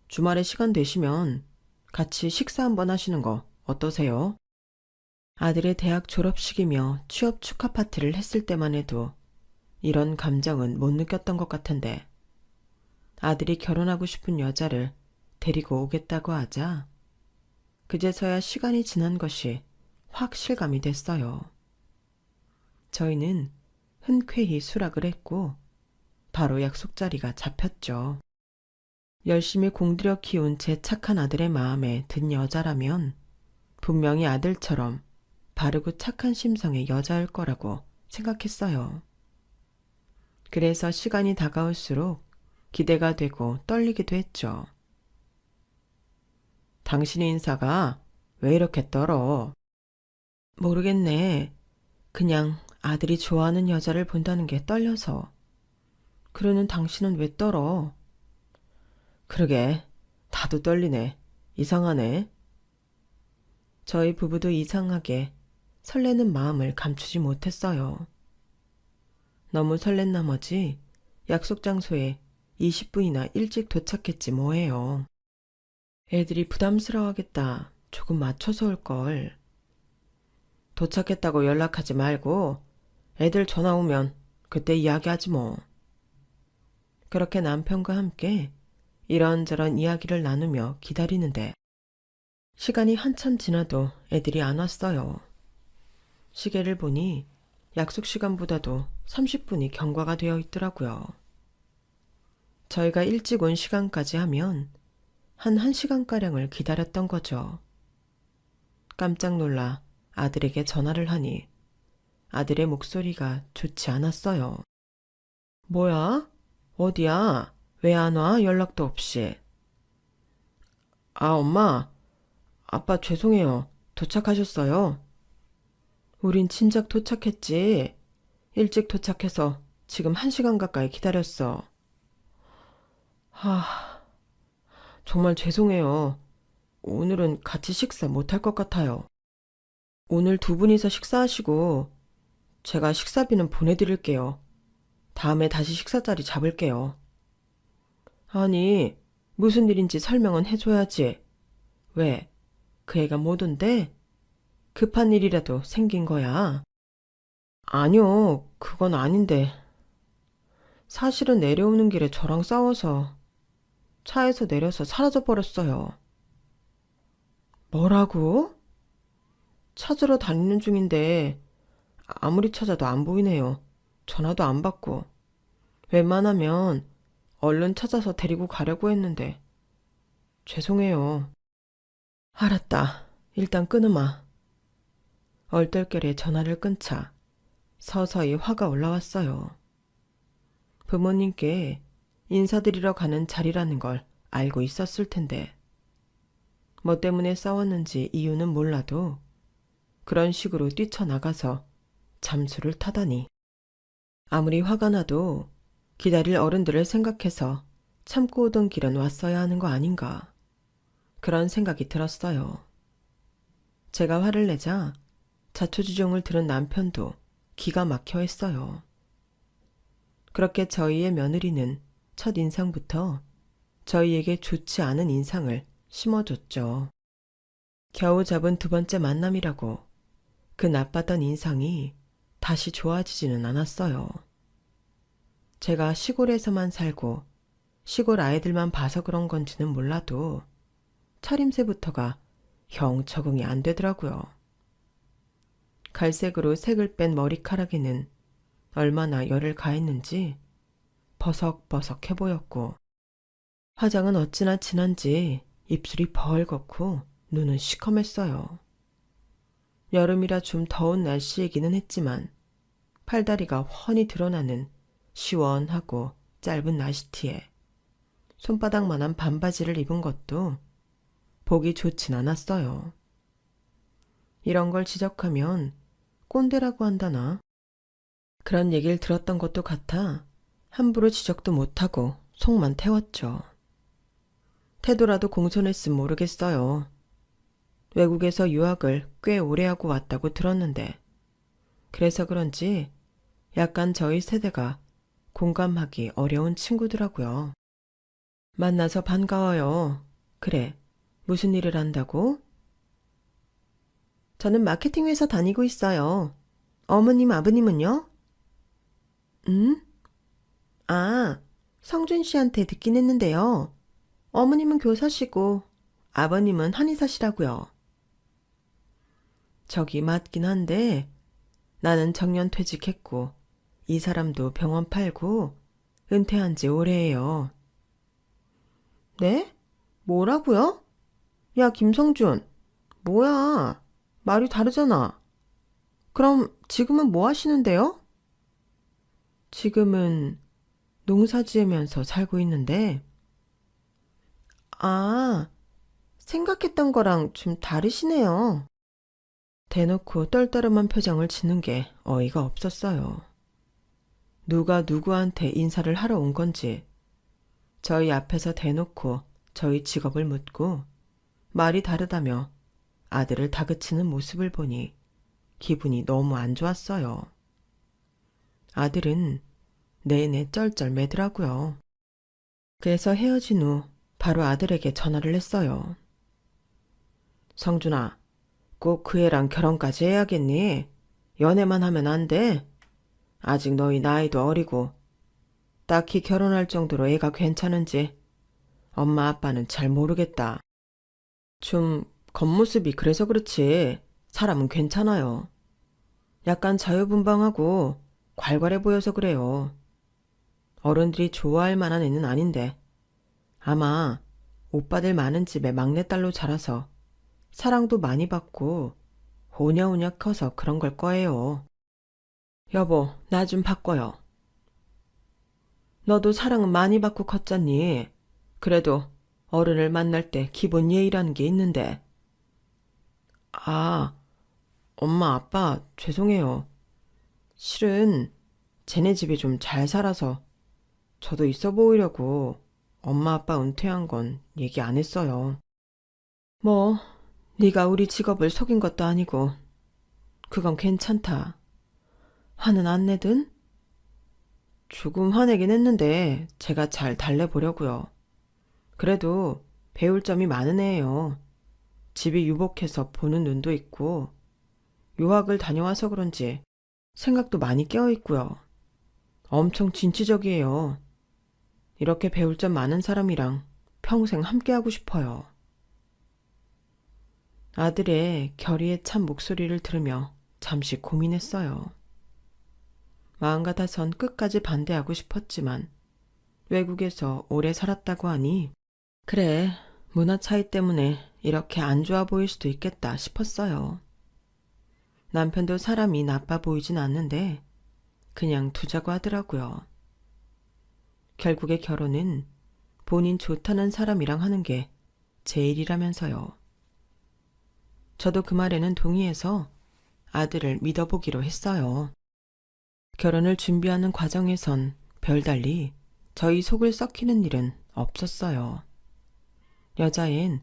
주말에 시간 되시면 같이 식사 한번 하시는 거 어떠세요? 아들의 대학 졸업식이며 취업 축하 파티를 했을 때만 해도 이런 감정은 못 느꼈던 것 같은데 아들이 결혼하고 싶은 여자를 데리고 오겠다고 하자 그제서야 시간이 지난 것이 확 실감이 됐어요. 저희는 흔쾌히 수락을 했고 바로 약속 자리가 잡혔죠. 열심히 공들여 키운 제 착한 아들의 마음에 든 여자라면 분명히 아들처럼 바르고 착한 심성의 여자일 거라고 생각했어요. 그래서 시간이 다가올수록 기대가 되고 떨리기도 했죠. 당신의 인사가 왜 이렇게 떨어? 모르겠네. 그냥 아들이 좋아하는 여자를 본다는 게 떨려서. 그러는 당신은 왜 떨어? 그러게, 나도 떨리네. 이상하네. 저희 부부도 이상하게 설레는 마음을 감추지 못했어요. 너무 설렌 나머지 약속 장소에 20분이나 일찍 도착했지 뭐예요. 애들이 부담스러워하겠다. 조금 맞춰서 올걸. 도착했다고 연락하지 말고 애들 전화 오면 그때 이야기하지 뭐. 그렇게 남편과 함께 이런저런 이야기를 나누며 기다리는데 시간이 한참 지나도 애들이 안 왔어요. 시계를 보니 약속 시간보다도 30분이 경과가 되어 있더라고요. 저희가 일찍 온 시간까지 하면 한 1시간가량을 기다렸던 거죠. 깜짝 놀라 아들에게 전화를 하니 아들의 목소리가 좋지 않았어요. 뭐야? 어디야? 왜 안 와? 연락도 없이. 아, 엄마. 아빠 죄송해요. 도착하셨어요? 우린 진작 도착했지. 일찍 도착해서 지금 1시간 가까이 기다렸어. 정말 죄송해요. 오늘은 같이 식사 못할 것 같아요. 오늘 두 분이서 식사하시고 제가 식사비는 보내드릴게요. 다음에 다시 식사 자리 잡을게요. 아니, 무슨 일인지 설명은 해줘야지. 왜? 그 애가 못 온대? 급한 일이라도 생긴 거야? 아니요, 그건 아닌데. 사실은 내려오는 길에 저랑 싸워서 차에서 내려서 사라져 버렸어요. 뭐라고? 찾으러 다니는 중인데 아무리 찾아도 안 보이네요. 전화도 안 받고. 웬만하면 얼른 찾아서 데리고 가려고 했는데. 죄송해요. 알았다. 일단 끊으마. 얼떨결에 전화를 끊자 서서히 화가 올라왔어요. 부모님께 인사드리러 가는 자리라는 걸 알고 있었을 텐데. 뭐 때문에 싸웠는지 이유는 몰라도 그런 식으로 뛰쳐나가서 잠수를 타다니. 아무리 화가 나도 기다릴 어른들을 생각해서 참고 오던 길은 왔어야 하는 거 아닌가. 그런 생각이 들었어요. 제가 화를 내자 자초지종을 들은 남편도 기가 막혀 했어요. 그렇게 저희의 며느리는 첫 인상부터 저희에게 좋지 않은 인상을 심어줬죠. 겨우 잡은 두 번째 만남이라고 그 나빴던 인상이 다시 좋아지지는 않았어요. 제가 시골에서만 살고 시골 아이들만 봐서 그런 건지는 몰라도 차림새부터가 영 적응이 안 되더라고요. 갈색으로 색을 뺀 머리카락에는 얼마나 열을 가했는지 버석버석해 보였고 화장은 어찌나 진한지 입술이 벌겋고 눈은 시커맸어요. 여름이라 좀 더운 날씨이기는 했지만 팔다리가 훤히 드러나는 시원하고 짧은 나시티에 손바닥만한 반바지를 입은 것도 보기 좋진 않았어요. 이런 걸 지적하면 꼰대라고 한다나? 그런 얘기를 들었던 것도 같아 함부로 지적도 못하고 속만 태웠죠. 태도라도 공손했음 모르겠어요. 외국에서 유학을 꽤 오래 하고 왔다고 들었는데 그래서 그런지 약간 저희 세대가 공감하기 어려운 친구더라고요. 만나서 반가워요. 그래, 무슨 일을 한다고? 저는 마케팅 회사 다니고 있어요. 어머님, 아버님은요? 응? 아, 성준 씨한테 듣긴 했는데요. 어머님은 교사시고 아버님은 한의사시라고요. 저기 맞긴 한데 나는 정년 퇴직했고 이 사람도 병원 팔고 은퇴한 지 오래예요. 네? 뭐라고요? 야, 김성준. 뭐야? 말이 다르잖아. 그럼 지금은 뭐 하시는데요? 지금은 농사 지으면서 살고 있는데. 아, 생각했던 거랑 좀 다르시네요. 대놓고 떨떠름한 표정을 짓는 게 어이가 없었어요. 누가 누구한테 인사를 하러 온 건지 저희 앞에서 대놓고 저희 직업을 묻고 말이 다르다며 아들을 다그치는 모습을 보니 기분이 너무 안 좋았어요. 아들은 내내 쩔쩔매더라고요. 그래서 헤어진 후 바로 아들에게 전화를 했어요. 성준아, 꼭 그 애랑 결혼까지 해야겠니? 연애만 하면 안 돼. 아직 너희 나이도 어리고. 딱히 결혼할 정도로 애가 괜찮은지 엄마 아빠는 잘 모르겠다. 좀 겉모습이 그래서 그렇지 사람은 괜찮아요. 약간 자유분방하고 괄괄해 보여서 그래요. 어른들이 좋아할 만한 애는 아닌데 아마 오빠들 많은 집에 막내딸로 자라서 사랑도 많이 받고 호냐호냐 커서 그런 걸 거예요. 여보, 나 좀 바꿔요. 너도 사랑은 많이 받고 컸잖니. 그래도 어른을 만날 때 기본 예의라는 게 있는데. 아, 엄마, 아빠, 죄송해요. 실은 쟤네 집이 좀 잘 살아서 저도 있어 보이려고 엄마 아빠 은퇴한 건 얘기 안 했어요. 뭐, 네가 우리 직업을 속인 것도 아니고 그건 괜찮다. 화는 안 내든? 조금 화내긴 했는데 제가 잘 달래보려고요. 그래도 배울 점이 많은 애예요. 집이 유복해서 보는 눈도 있고 유학을 다녀와서 그런지 생각도 많이 깨어있고요. 엄청 진취적이에요. 이렇게 배울 점 많은 사람이랑 평생 함께하고 싶어요. 아들의 결의에 찬 목소리를 들으며 잠시 고민했어요. 마음 같아선 끝까지 반대하고 싶었지만 외국에서 오래 살았다고 하니 그래, 문화 차이 때문에 이렇게 안 좋아 보일 수도 있겠다 싶었어요. 남편도 사람이 나빠 보이진 않는데 그냥 두자고 하더라고요. 결국에 결혼은 본인 좋다는 사람이랑 하는 게 제일이라면서요. 저도 그 말에는 동의해서 아들을 믿어보기로 했어요. 결혼을 준비하는 과정에선 별달리 저희 속을 썩히는 일은 없었어요. 여자엔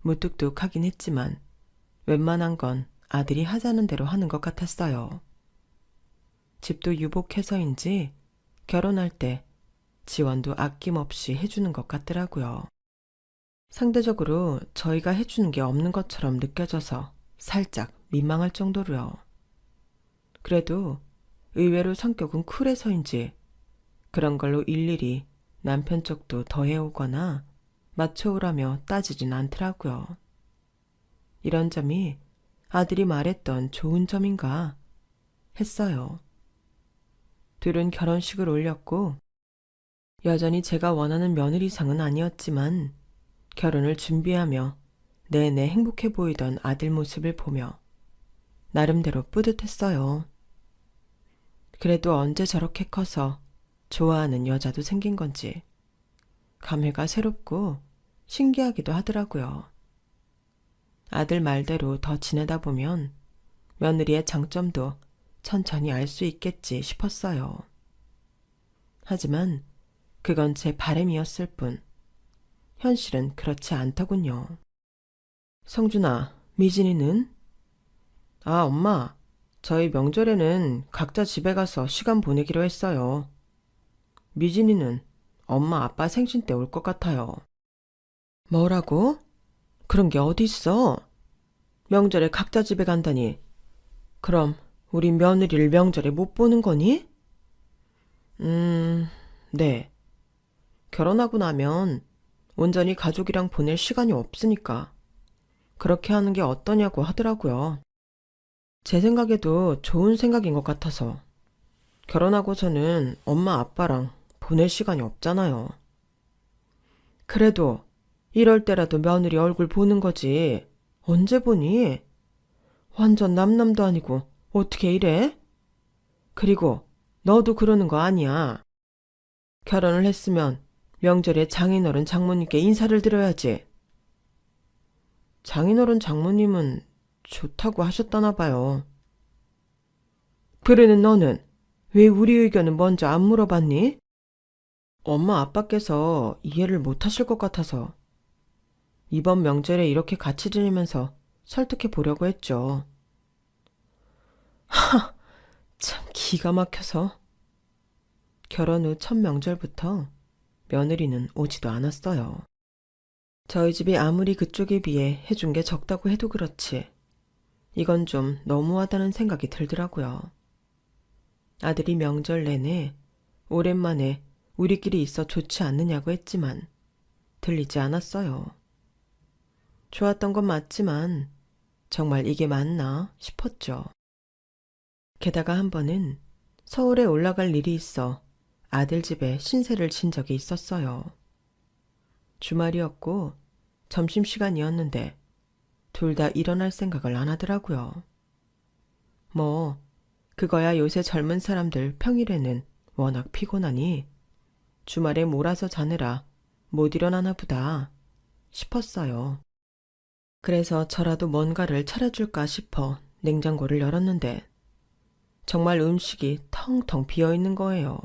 무뚝뚝하긴 했지만 웬만한 건 아들이 하자는 대로 하는 것 같았어요. 집도 유복해서인지 결혼할 때 지원도 아낌없이 해주는 것 같더라고요. 상대적으로 저희가 해주는 게 없는 것처럼 느껴져서 살짝 민망할 정도로요. 그래도 의외로 성격은 쿨해서인지 그런 걸로 일일이 남편 쪽도 더해오거나 맞춰오라며 따지진 않더라고요. 이런 점이 아들이 말했던 좋은 점인가 했어요. 둘은 결혼식을 올렸고 여전히 제가 원하는 며느리상은 아니었지만 결혼을 준비하며 내내 행복해 보이던 아들 모습을 보며 나름대로 뿌듯했어요. 그래도 언제 저렇게 커서 좋아하는 여자도 생긴 건지 감회가 새롭고 신기하기도 하더라고요. 아들 말대로 더 지내다 보면 며느리의 장점도 천천히 알 수 있겠지 싶었어요. 하지만 그건 제 바람이었을 뿐 현실은 그렇지 않더군요. 성준아, 미진이는? 아, 엄마, 저희 명절에는 각자 집에 가서 시간 보내기로 했어요. 미진이는 엄마 아빠 생신 때 올 것 같아요. 뭐라고? 그런 게 어디 있어? 명절에 각자 집에 간다니. 그럼 우리 며느리를 명절에 못 보는 거니? 네. 결혼하고 나면 온전히 가족이랑 보낼 시간이 없으니까 그렇게 하는 게 어떠냐고 하더라고요. 제 생각에도 좋은 생각인 것 같아서. 결혼하고서는 엄마 아빠랑 보낼 시간이 없잖아요. 그래도 이럴 때라도 며느리 얼굴 보는 거지. 언제 보니? 완전 남남도 아니고 어떻게 이래? 그리고 너도 그러는 거 아니야. 결혼을 했으면 명절에 장인어른 장모님께 인사를 드려야지. 장인어른 장모님은 좋다고 하셨다나 봐요. 그러는 너는 왜 우리 의견은 먼저 안 물어봤니? 엄마 아빠께서 이해를 못 하실 것 같아서 이번 명절에 이렇게 같이 지내면서 설득해 보려고 했죠. 참 기가 막혀서. 결혼 후 첫 명절부터 며느리는 오지도 않았어요. 저희 집이 아무리 그쪽에 비해 해준 게 적다고 해도 그렇지 이건 좀 너무하다는 생각이 들더라고요. 아들이 명절 내내 오랜만에 우리끼리 있어 좋지 않느냐고 했지만 들리지 않았어요. 좋았던 건 맞지만 정말 이게 맞나 싶었죠. 게다가 한 번은 서울에 올라갈 일이 있어 아들 집에 신세를 진 적이 있었어요. 주말이었고 점심시간이었는데 둘 다 일어날 생각을 안 하더라고요. 뭐 그거야 요새 젊은 사람들 평일에는 워낙 피곤하니 주말에 몰아서 자느라 못 일어나나 보다 싶었어요. 그래서 저라도 뭔가를 차려줄까 싶어 냉장고를 열었는데 정말 음식이 텅텅 비어있는 거예요.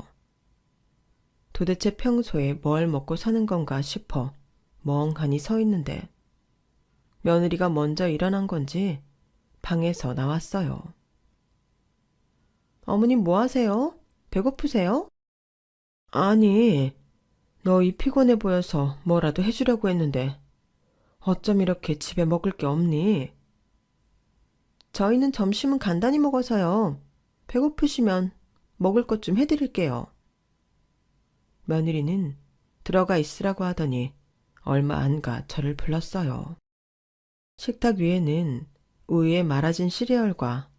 도대체 평소에 뭘 먹고 사는 건가 싶어 멍하니 서 있는데 며느리가 먼저 일어난 건지 방에서 나왔어요. 어머님 뭐 하세요? 배고프세요? 아니, 너희 피곤해 보여서 뭐라도 해주려고 했는데 어쩜 이렇게 집에 먹을 게 없니? 저희는 점심은 간단히 먹어서요. 배고프시면 먹을 것 좀 해드릴게요. 며느리는 들어가 있으라고 하더니 얼마 안 가 저를 불렀어요. 식탁 위에는 우유에 말아진 시리얼과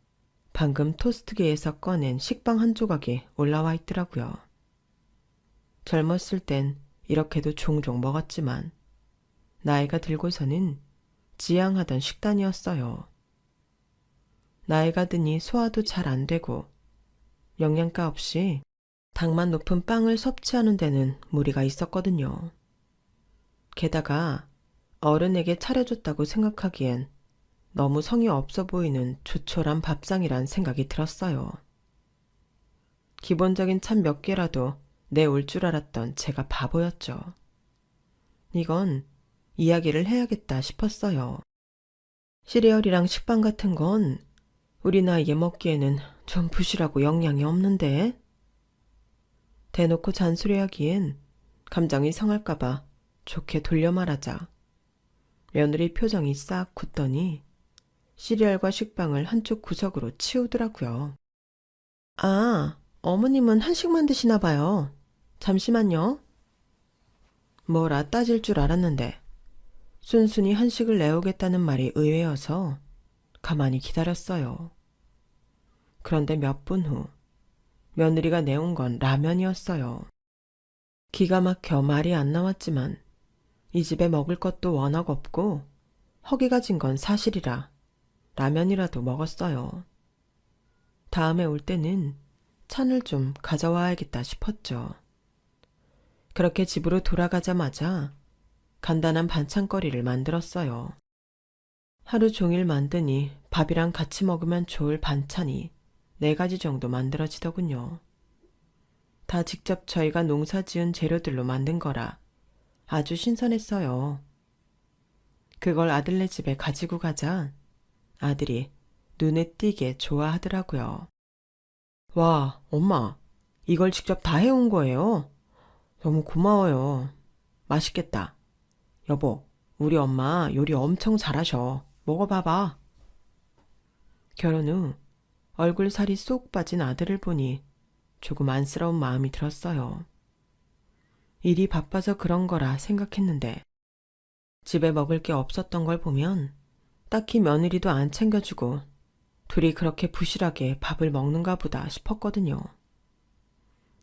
방금 토스트기에서 꺼낸 식빵 한 조각이 올라와 있더라고요. 젊었을 땐 이렇게도 종종 먹었지만 나이가 들고서는 지양하던 식단이었어요. 나이가 드니 소화도 잘 안 되고 영양가 없이 당만 높은 빵을 섭취하는 데는 무리가 있었거든요. 게다가 어른에게 차려줬다고 생각하기엔 너무 성의 없어 보이는 조촐한 밥상이란 생각이 들었어요. 기본적인 참 몇 개라도 내올 줄 알았던 제가 바보였죠. 이건 이야기를 해야겠다 싶었어요. 시리얼이랑 식빵 같은 건 우리 나이에 먹기에는 좀 부실하고 영양이 없는데. 대놓고 잔소리하기엔 감정이 상할까봐 좋게 돌려 말하자 며느리 표정이 싹 굳더니 시리얼과 식빵을 한쪽 구석으로 치우더라고요. 아, 어머님은 한식만 드시나 봐요. 잠시만요. 뭐라 따질 줄 알았는데 순순히 한식을 내오겠다는 말이 의외여서 가만히 기다렸어요. 그런데 몇 분 후 며느리가 내온 건 라면이었어요. 기가 막혀 말이 안 나왔지만 이 집에 먹을 것도 워낙 없고 허기가 진 건 사실이라 라면이라도 먹었어요. 다음에 올 때는 찬을 좀 가져와야겠다 싶었죠. 그렇게 집으로 돌아가자마자 간단한 반찬거리를 만들었어요. 하루 종일 만드니 밥이랑 같이 먹으면 좋을 반찬이 4가지 정도 만들어지더군요. 다 직접 저희가 농사 지은 재료들로 만든 거라 아주 신선했어요. 그걸 아들네 집에 가지고 가자 아들이 눈에 띄게 좋아하더라고요. 와, 엄마, 이걸 직접 다 해온 거예요? 너무 고마워요. 맛있겠다. 여보, 우리 엄마 요리 엄청 잘하셔. 먹어봐봐. 결혼 후 얼굴 살이 쏙 빠진 아들을 보니 조금 안쓰러운 마음이 들었어요. 일이 바빠서 그런 거라 생각했는데 집에 먹을 게 없었던 걸 보면 딱히 며느리도 안 챙겨주고 둘이 그렇게 부실하게 밥을 먹는가 보다 싶었거든요.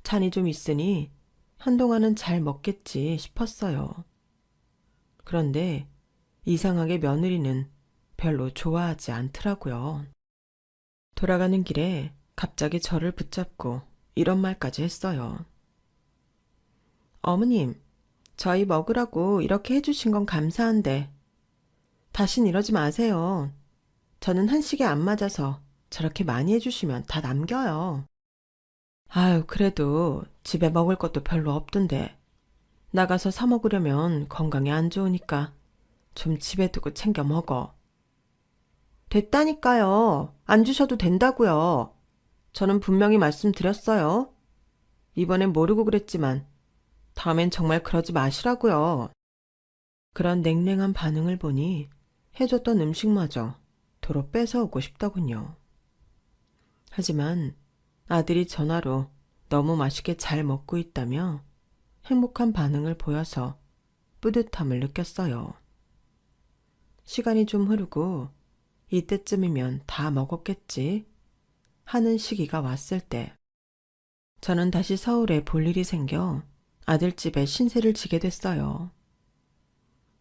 찬이 좀 있으니 한동안은 잘 먹겠지 싶었어요. 그런데 이상하게 며느리는 별로 좋아하지 않더라고요. 돌아가는 길에 갑자기 저를 붙잡고 이런 말까지 했어요. 어머님, 저희 먹으라고 이렇게 해주신 건 감사한데 다신 이러지 마세요. 저는 한식에 안 맞아서 저렇게 많이 해주시면 다 남겨요. 아유, 그래도 집에 먹을 것도 별로 없던데 나가서 사 먹으려면 건강에 안 좋으니까 좀 집에 두고 챙겨 먹어. 됐다니까요. 안 주셔도 된다고요. 저는 분명히 말씀드렸어요. 이번엔 모르고 그랬지만 다음엔 정말 그러지 마시라고요. 그런 냉랭한 반응을 보니 해줬던 음식마저 도로 뺏어오고 싶더군요. 하지만 아들이 전화로 너무 맛있게 잘 먹고 있다며 행복한 반응을 보여서 뿌듯함을 느꼈어요. 시간이 좀 흐르고 이때쯤이면 다 먹었겠지 하는 시기가 왔을 때 저는 다시 서울에 볼 일이 생겨 아들집에 신세를 지게 됐어요.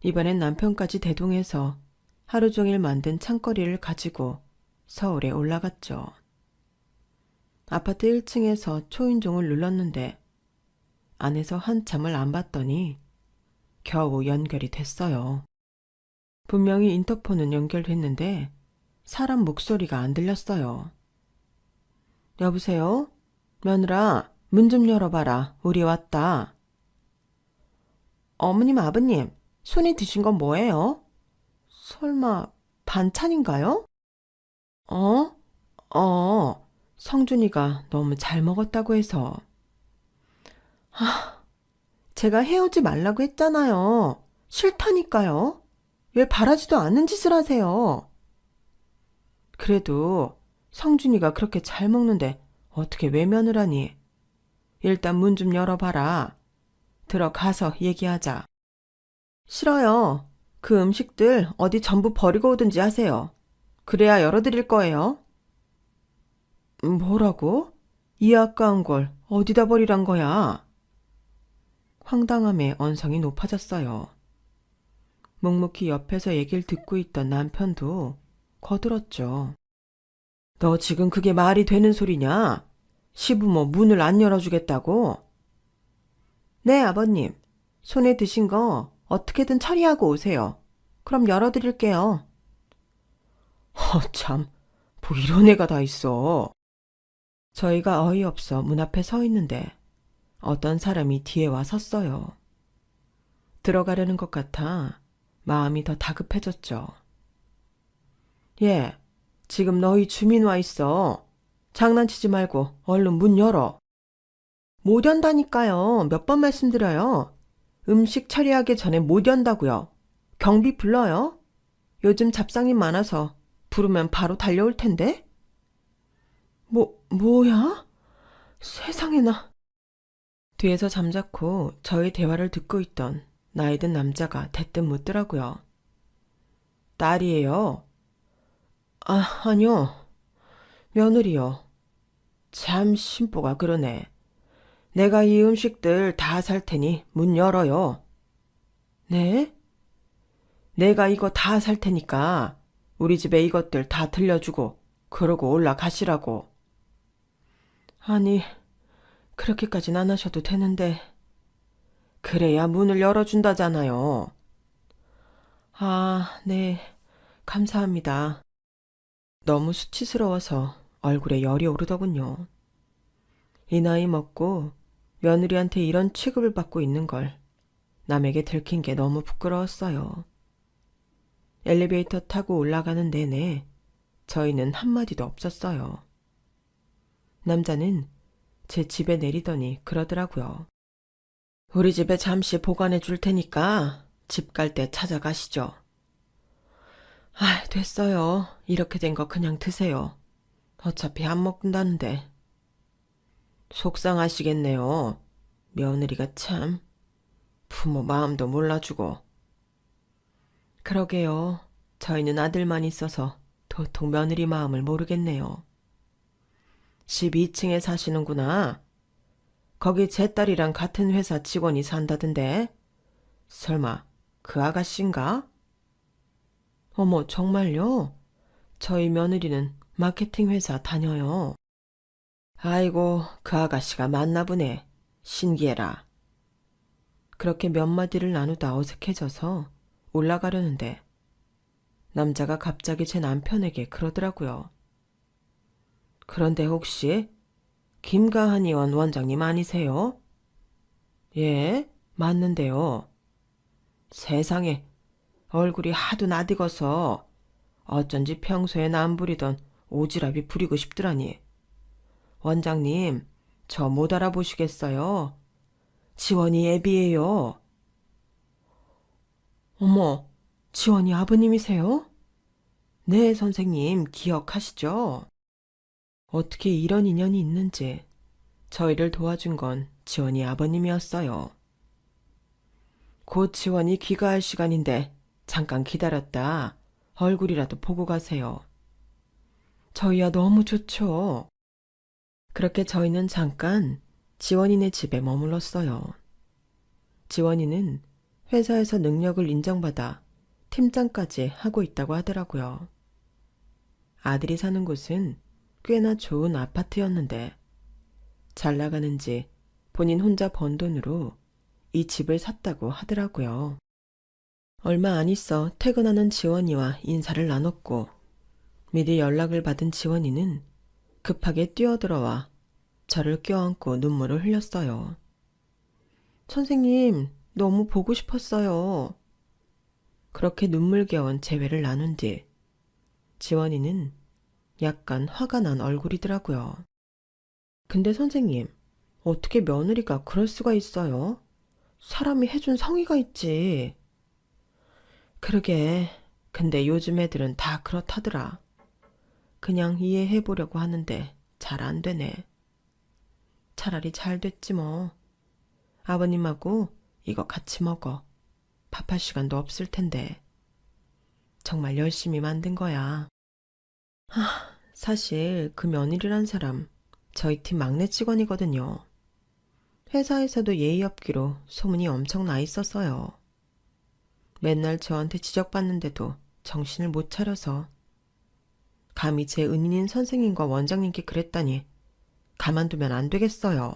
이번엔 남편까지 대동해서 하루 종일 만든 창거리를 가지고 서울에 올라갔죠. 아파트 1층에서 초인종을 눌렀는데 안에서 한참을 안 봤더니 겨우 연결이 됐어요. 분명히 인터폰은 연결됐는데 사람 목소리가 안 들렸어요. 여보세요? 며느라, 문 좀 열어봐라. 우리 왔다. 어머님, 아버님, 손이 드신 건 뭐예요? 설마 반찬인가요? 성준이가 너무 잘 먹었다고 해서. 제가 헤어지 말라고 했잖아요. 싫다니까요. 왜 바라지도 않는 짓을 하세요? 그래도 성준이가 그렇게 잘 먹는데 어떻게 외면을 하니? 일단 문 좀 열어봐라. 들어가서 얘기하자. 싫어요. 그 음식들 어디 전부 버리고 오든지 하세요. 그래야 열어드릴 거예요. 뭐라고? 이 아까운 걸 어디다 버리란 거야? 황당함에 언성이 높아졌어요. 묵묵히 옆에서 얘기를 듣고 있던 남편도 거들었죠. 너 지금 그게 말이 되는 소리냐? 시부모 문을 안 열어주겠다고? 네, 아버님. 손에 드신 거 어떻게든 처리하고 오세요. 그럼 열어드릴게요. 참, 뭐 이런 애가 다 있어. 저희가 어이없어 문 앞에 서 있는데 어떤 사람이 뒤에 와 섰어요. 들어가려는 것 같아 마음이 더 다급해졌죠. 예, 지금 너희 주민 와 있어. 장난치지 말고 얼른 문 열어. 못 연다니까요. 몇 번 말씀드려요. 음식 처리하기 전에 못 연다고요. 경비 불러요. 요즘 잡상인 많아서 부르면 바로 달려올 텐데. 뭐야? 세상에나. 뒤에서 잠자코 저희 대화를 듣고 있던 나이 든 남자가 대뜸 묻더라고요. 딸이에요. 아니요. 며느리요. 참 심보가 그러네. 내가 이 음식들 다 살 테니 문 열어요. 네? 내가 이거 다 살 테니까 우리 집에 이것들 다 들려주고 그러고 올라가시라고. 아니, 그렇게까진 안 하셔도 되는데. 그래야 문을 열어준다잖아요. 네, 감사합니다. 너무 수치스러워서 얼굴에 열이 오르더군요. 이 나이 먹고 며느리한테 이런 취급을 받고 있는 걸 남에게 들킨 게 너무 부끄러웠어요. 엘리베이터 타고 올라가는 내내 저희는 한마디도 없었어요. 남자는 제 집에 내리더니 그러더라고요. 우리 집에 잠시 보관해 줄 테니까 집 갈 때 찾아가시죠. 됐어요. 이렇게 된 거 그냥 드세요. 어차피 안 먹는다는데. 속상하시겠네요. 며느리가 참 부모 마음도 몰라주고. 그러게요. 저희는 아들만 있어서 도통 며느리 마음을 모르겠네요. 12층에 사시는구나. 거기 제 딸이랑 같은 회사 직원이 산다던데. 설마 그 아가씨인가? 어머, 정말요? 저희 며느리는 마케팅 회사 다녀요. 아이고, 그 아가씨가 맞나 보네. 신기해라. 그렇게 몇 마디를 나누다 어색해져서 올라가려는데 남자가 갑자기 제 남편에게 그러더라고요. 그런데 혹시 김가한 의원 원장님 아니세요? 예, 맞는데요. 세상에, 얼굴이 하도 낯익어서 어쩐지 평소엔 안 부리던 오지랖이 부리고 싶더라니. 원장님, 저 못 알아보시겠어요? 지원이 애비예요. 어머, 지원이 아버님이세요? 네, 선생님, 기억하시죠? 어떻게 이런 인연이 있는지 저희를 도와준 건 지원이 아버님이었어요. 곧 지원이 귀가할 시간인데 잠깐 기다렸다 얼굴이라도 보고 가세요. 저희야 너무 좋죠. 그렇게 저희는 잠깐 지원이네 집에 머물렀어요. 지원이는 회사에서 능력을 인정받아 팀장까지 하고 있다고 하더라고요. 아들이 사는 곳은 꽤나 좋은 아파트였는데 잘 나가는지 본인 혼자 번 돈으로 이 집을 샀다고 하더라고요. 얼마 안 있어 퇴근하는 지원이와 인사를 나눴고 미리 연락을 받은 지원이는 급하게 뛰어들어와 저를 껴안고 눈물을 흘렸어요. 선생님, 너무 보고 싶었어요. 그렇게 눈물겨운 재회를 나눈 뒤 지원이는 약간 화가 난 얼굴이더라고요. 근데 선생님, 어떻게 며느리가 그럴 수가 있어요? 사람이 해준 성의가 있지. 그러게, 근데 요즘 애들은 다 그렇다더라. 그냥 이해해보려고 하는데 잘 안 되네. 차라리 잘 됐지 뭐. 아버님하고 이거 같이 먹어. 밥할 시간도 없을 텐데. 정말 열심히 만든 거야. 사실 그 며느리란 사람 저희 팀 막내 직원이거든요. 회사에서도 예의 없기로 소문이 엄청 나 있었어요. 맨날 저한테 지적받는데도 정신을 못 차려서 감히 제 은인인 선생님과 원장님께 그랬다니 가만두면 안 되겠어요.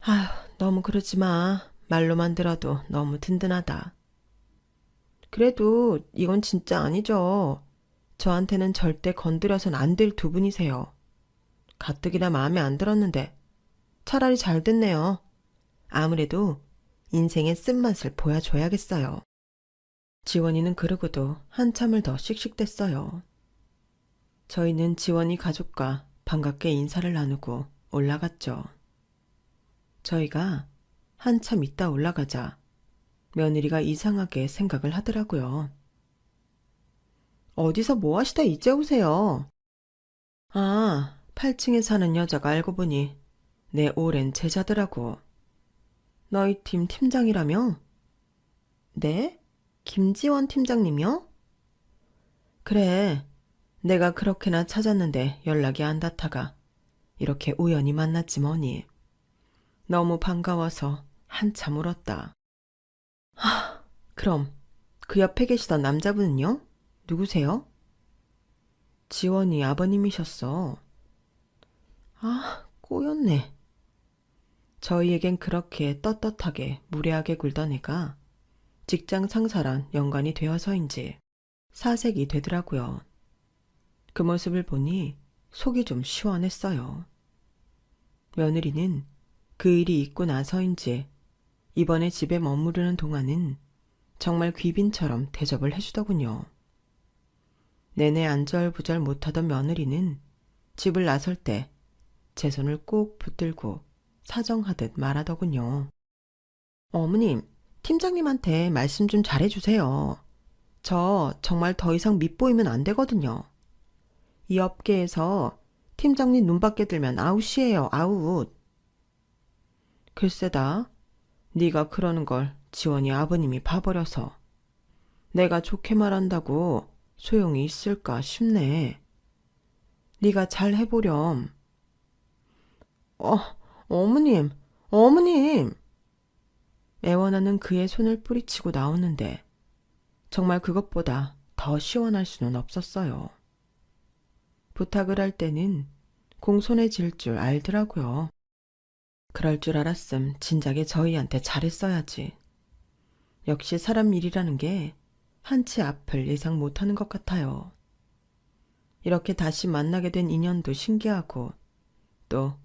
아휴, 너무 그러지 마. 말로만 들어도 너무 든든하다. 그래도 이건 진짜 아니죠. 저한테는 절대 건드려선 안 될 두 분이세요. 가뜩이나 마음에 안 들었는데 차라리 잘 됐네요. 아무래도 인생의 쓴맛을 보여줘야겠어요. 지원이는 그러고도 한참을 더 씩씩댔어요. 저희는 지원이 가족과 반갑게 인사를 나누고 올라갔죠. 저희가 한참 있다 올라가자 며느리가 이상하게 생각을 하더라고요. 어디서 뭐 하시다 이제 오세요? 아, 8층에 사는 여자가 알고 보니 내 오랜 제자더라고. 너희 팀 팀장이라며? 네? 김지원 팀장님이요? 그래, 내가 그렇게나 찾았는데 연락이 안 닿다가 이렇게 우연히 만났지 뭐니. 너무 반가워서 한참 울었다. 그럼 그 옆에 계시던 남자분은요? 누구세요? 지원이 아버님이셨어. 아, 꼬였네. 저희에겐 그렇게 떳떳하게 무례하게 굴던 애가 직장 상사랑 연관이 되어서인지 사색이 되더라고요. 그 모습을 보니 속이 좀 시원했어요. 며느리는 그 일이 있고 나서인지 이번에 집에 머무르는 동안은 정말 귀빈처럼 대접을 해주더군요. 내내 안절부절 못하던 며느리는 집을 나설 때 제 손을 꼭 붙들고 사정하듯 말하더군요. 어머님, 팀장님한테 말씀 좀 잘해주세요. 저 정말 더 이상 밉보이면 안 되거든요. 이 업계에서 팀장님 눈밖에 들면 아웃이에요, 아웃. 글쎄다, 네가 그러는 걸 지원이 아버님이 봐버려서 내가 좋게 말한다고 소용이 있을까 싶네. 네가 잘 해보렴. 어머님, 어머님! 애원하는 그의 손을 뿌리치고 나오는데 정말 그것보다 더 시원할 수는 없었어요. 부탁을 할 때는 공손해질 줄 알더라고요. 그럴 줄 알았음 진작에 저희한테 잘했어야지. 역시 사람 일이라는 게 한치 앞을 예상 못하는 것 같아요. 이렇게 다시 만나게 된 인연도 신기하고 또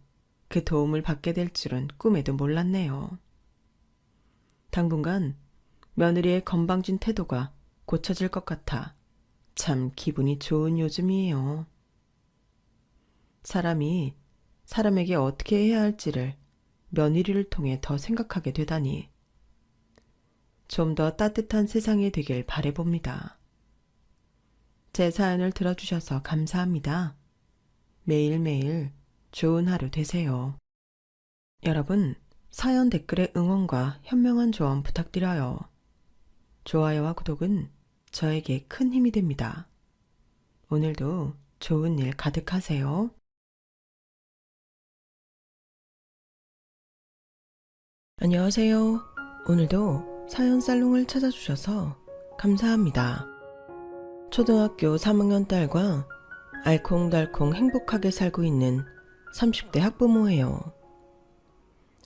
그 도움을 받게 될 줄은 꿈에도 몰랐네요. 당분간 며느리의 건방진 태도가 고쳐질 것 같아 참 기분이 좋은 요즘이에요. 사람이 사람에게 어떻게 해야 할지를 며느리를 통해 더 생각하게 되다니 좀 더 따뜻한 세상이 되길 바라봅니다. 제 사연을 들어주셔서 감사합니다. 매일매일 좋은 하루 되세요. 여러분, 사연 댓글의 응원과 현명한 조언 부탁드려요. 좋아요와 구독은 저에게 큰 힘이 됩니다. 오늘도 좋은 일 가득하세요. 안녕하세요. 오늘도 사연 살롱을 찾아주셔서 감사합니다. 초등학교 3학년 딸과 알콩달콩 행복하게 살고 있는 30대 학부모예요.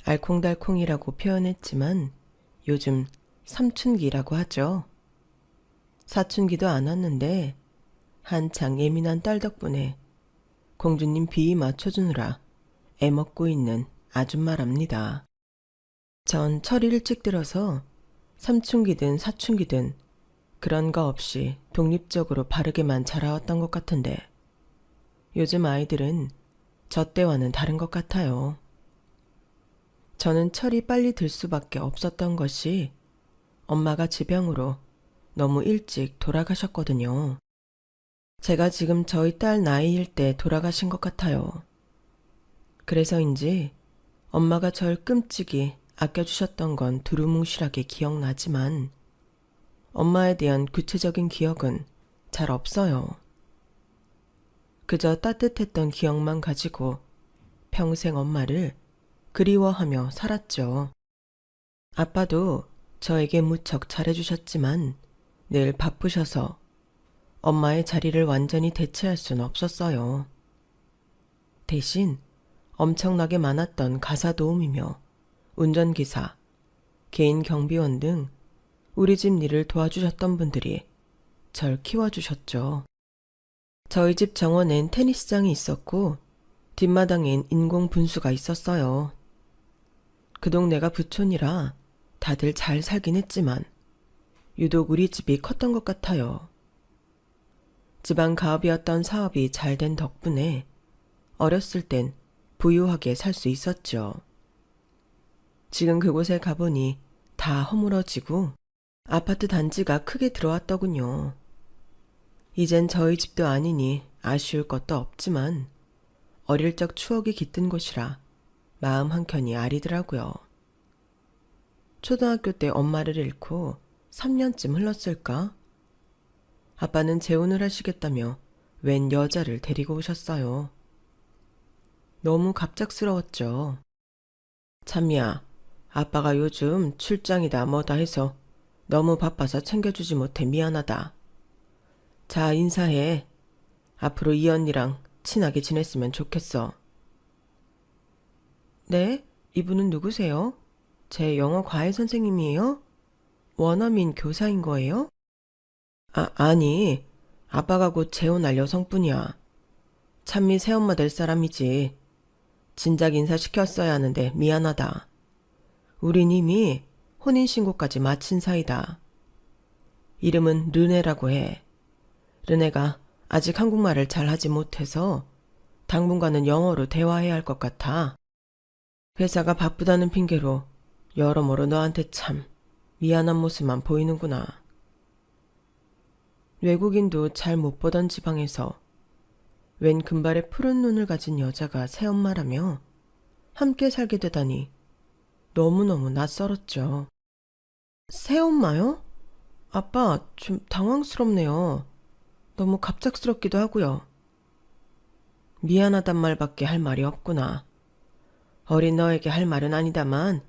알콩달콩이라고 표현했지만 요즘 삼춘기라고 하죠. 사춘기도 안 왔는데 한창 예민한 딸 덕분에 공주님 비위 맞춰주느라 애먹고 있는 아줌마랍니다. 전 철이 일찍 들어서 삼춘기든 사춘기든 그런 거 없이 독립적으로 바르게만 자라왔던 것 같은데 요즘 아이들은 저 때와는 다른 것 같아요. 저는 철이 빨리 들 수밖에 없었던 것이 엄마가 지병으로 너무 일찍 돌아가셨거든요. 제가 지금 저희 딸 나이일 때 돌아가신 것 같아요. 그래서인지 엄마가 절 끔찍이 아껴주셨던 건 두루뭉실하게 기억나지만 엄마에 대한 구체적인 기억은 잘 없어요. 그저 따뜻했던 기억만 가지고 평생 엄마를 그리워하며 살았죠. 아빠도 저에게 무척 잘해주셨지만 늘 바쁘셔서 엄마의 자리를 완전히 대체할 순 없었어요. 대신 엄청나게 많았던 가사 도우미며 운전기사, 개인 경비원 등 우리 집 일을 도와주셨던 분들이 절 키워주셨죠. 저희 집 정원엔 테니스장이 있었고 뒷마당엔 인공 분수가 있었어요. 그 동네가 부촌이라 다들 잘 살긴 했지만 유독 우리 집이 컸던 것 같아요. 지방 가업이었던 사업이 잘 된 덕분에 어렸을 땐 부유하게 살 수 있었죠. 지금 그곳에 가보니 다 허물어지고 아파트 단지가 크게 들어왔더군요. 이젠 저희 집도 아니니 아쉬울 것도 없지만 어릴 적 추억이 깃든 곳이라 마음 한켠이 아리더라고요. 초등학교 때 엄마를 잃고 3년쯤 흘렀을까? 아빠는 재혼을 하시겠다며 웬 여자를 데리고 오셨어요. 너무 갑작스러웠죠. 참미야, 아빠가 요즘 출장이다 뭐다 해서 너무 바빠서 챙겨주지 못해 미안하다. 자, 인사해. 앞으로 이 언니랑 친하게 지냈으면 좋겠어. 네? 이분은 누구세요? 제 영어 과외 선생님이에요? 원어민 교사인 거예요? 아니. 아빠가 곧 재혼할 여성분이야. 찬미 새엄마 될 사람이지. 진작 인사시켰어야 하는데 미안하다. 우린 이미 혼인신고까지 마친 사이다. 이름은 르네라고 해. 르네가 아직 한국말을 잘 하지 못해서 당분간은 영어로 대화해야 할 것 같아. 회사가 바쁘다는 핑계로 여러모로 너한테 참 미안한 모습만 보이는구나. 외국인도 잘 못 보던 지방에서 웬 금발의 푸른 눈을 가진 여자가 새엄마라며 함께 살게 되다니 너무너무 낯설었죠. 새엄마요? 아빠, 좀 당황스럽네요. 너무 갑작스럽기도 하고요. 미안하단 말밖에 할 말이 없구나. 어린 너에게 할 말은 아니다만